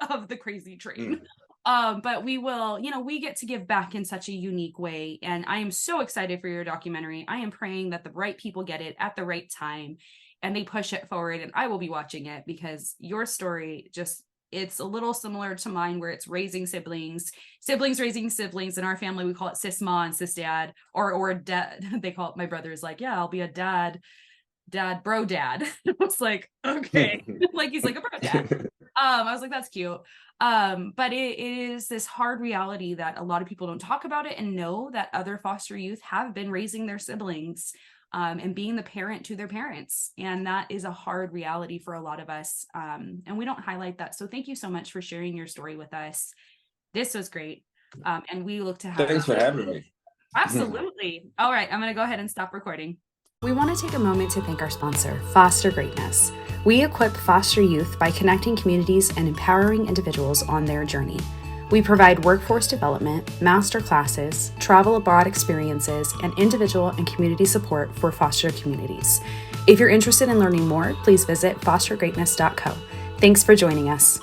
of the crazy train. Mm. But we will, we get to give back in such a unique way. And I am so excited for your documentary. I am praying that the right people get it at the right time and they push it forward. And I will be watching it because your story it's a little similar to mine where it's raising siblings raising siblings. In our family, we call it sis ma and sis dad, or dad. They call it, my brother is like, yeah, I'll be a dad, bro dad. I was like, okay. Like, he's like a bro dad. I was like, that's cute. But it is this hard reality that a lot of people don't talk about it and know that other foster youth have been raising their siblings, and being the parent to their parents. And that is a hard reality for a lot of us. And we don't highlight that. So thank you so much for sharing your story with us. This was great. And we look to have Thanks for having me. Absolutely. All right, I'm going to go ahead and stop recording. We want to take a moment to thank our sponsor, Foster Greatness. We equip foster youth by connecting communities and empowering individuals on their journey. We provide workforce development, master classes, travel abroad experiences, and individual and community support for foster communities. If you're interested in learning more, please visit fostergreatness.co. Thanks for joining us.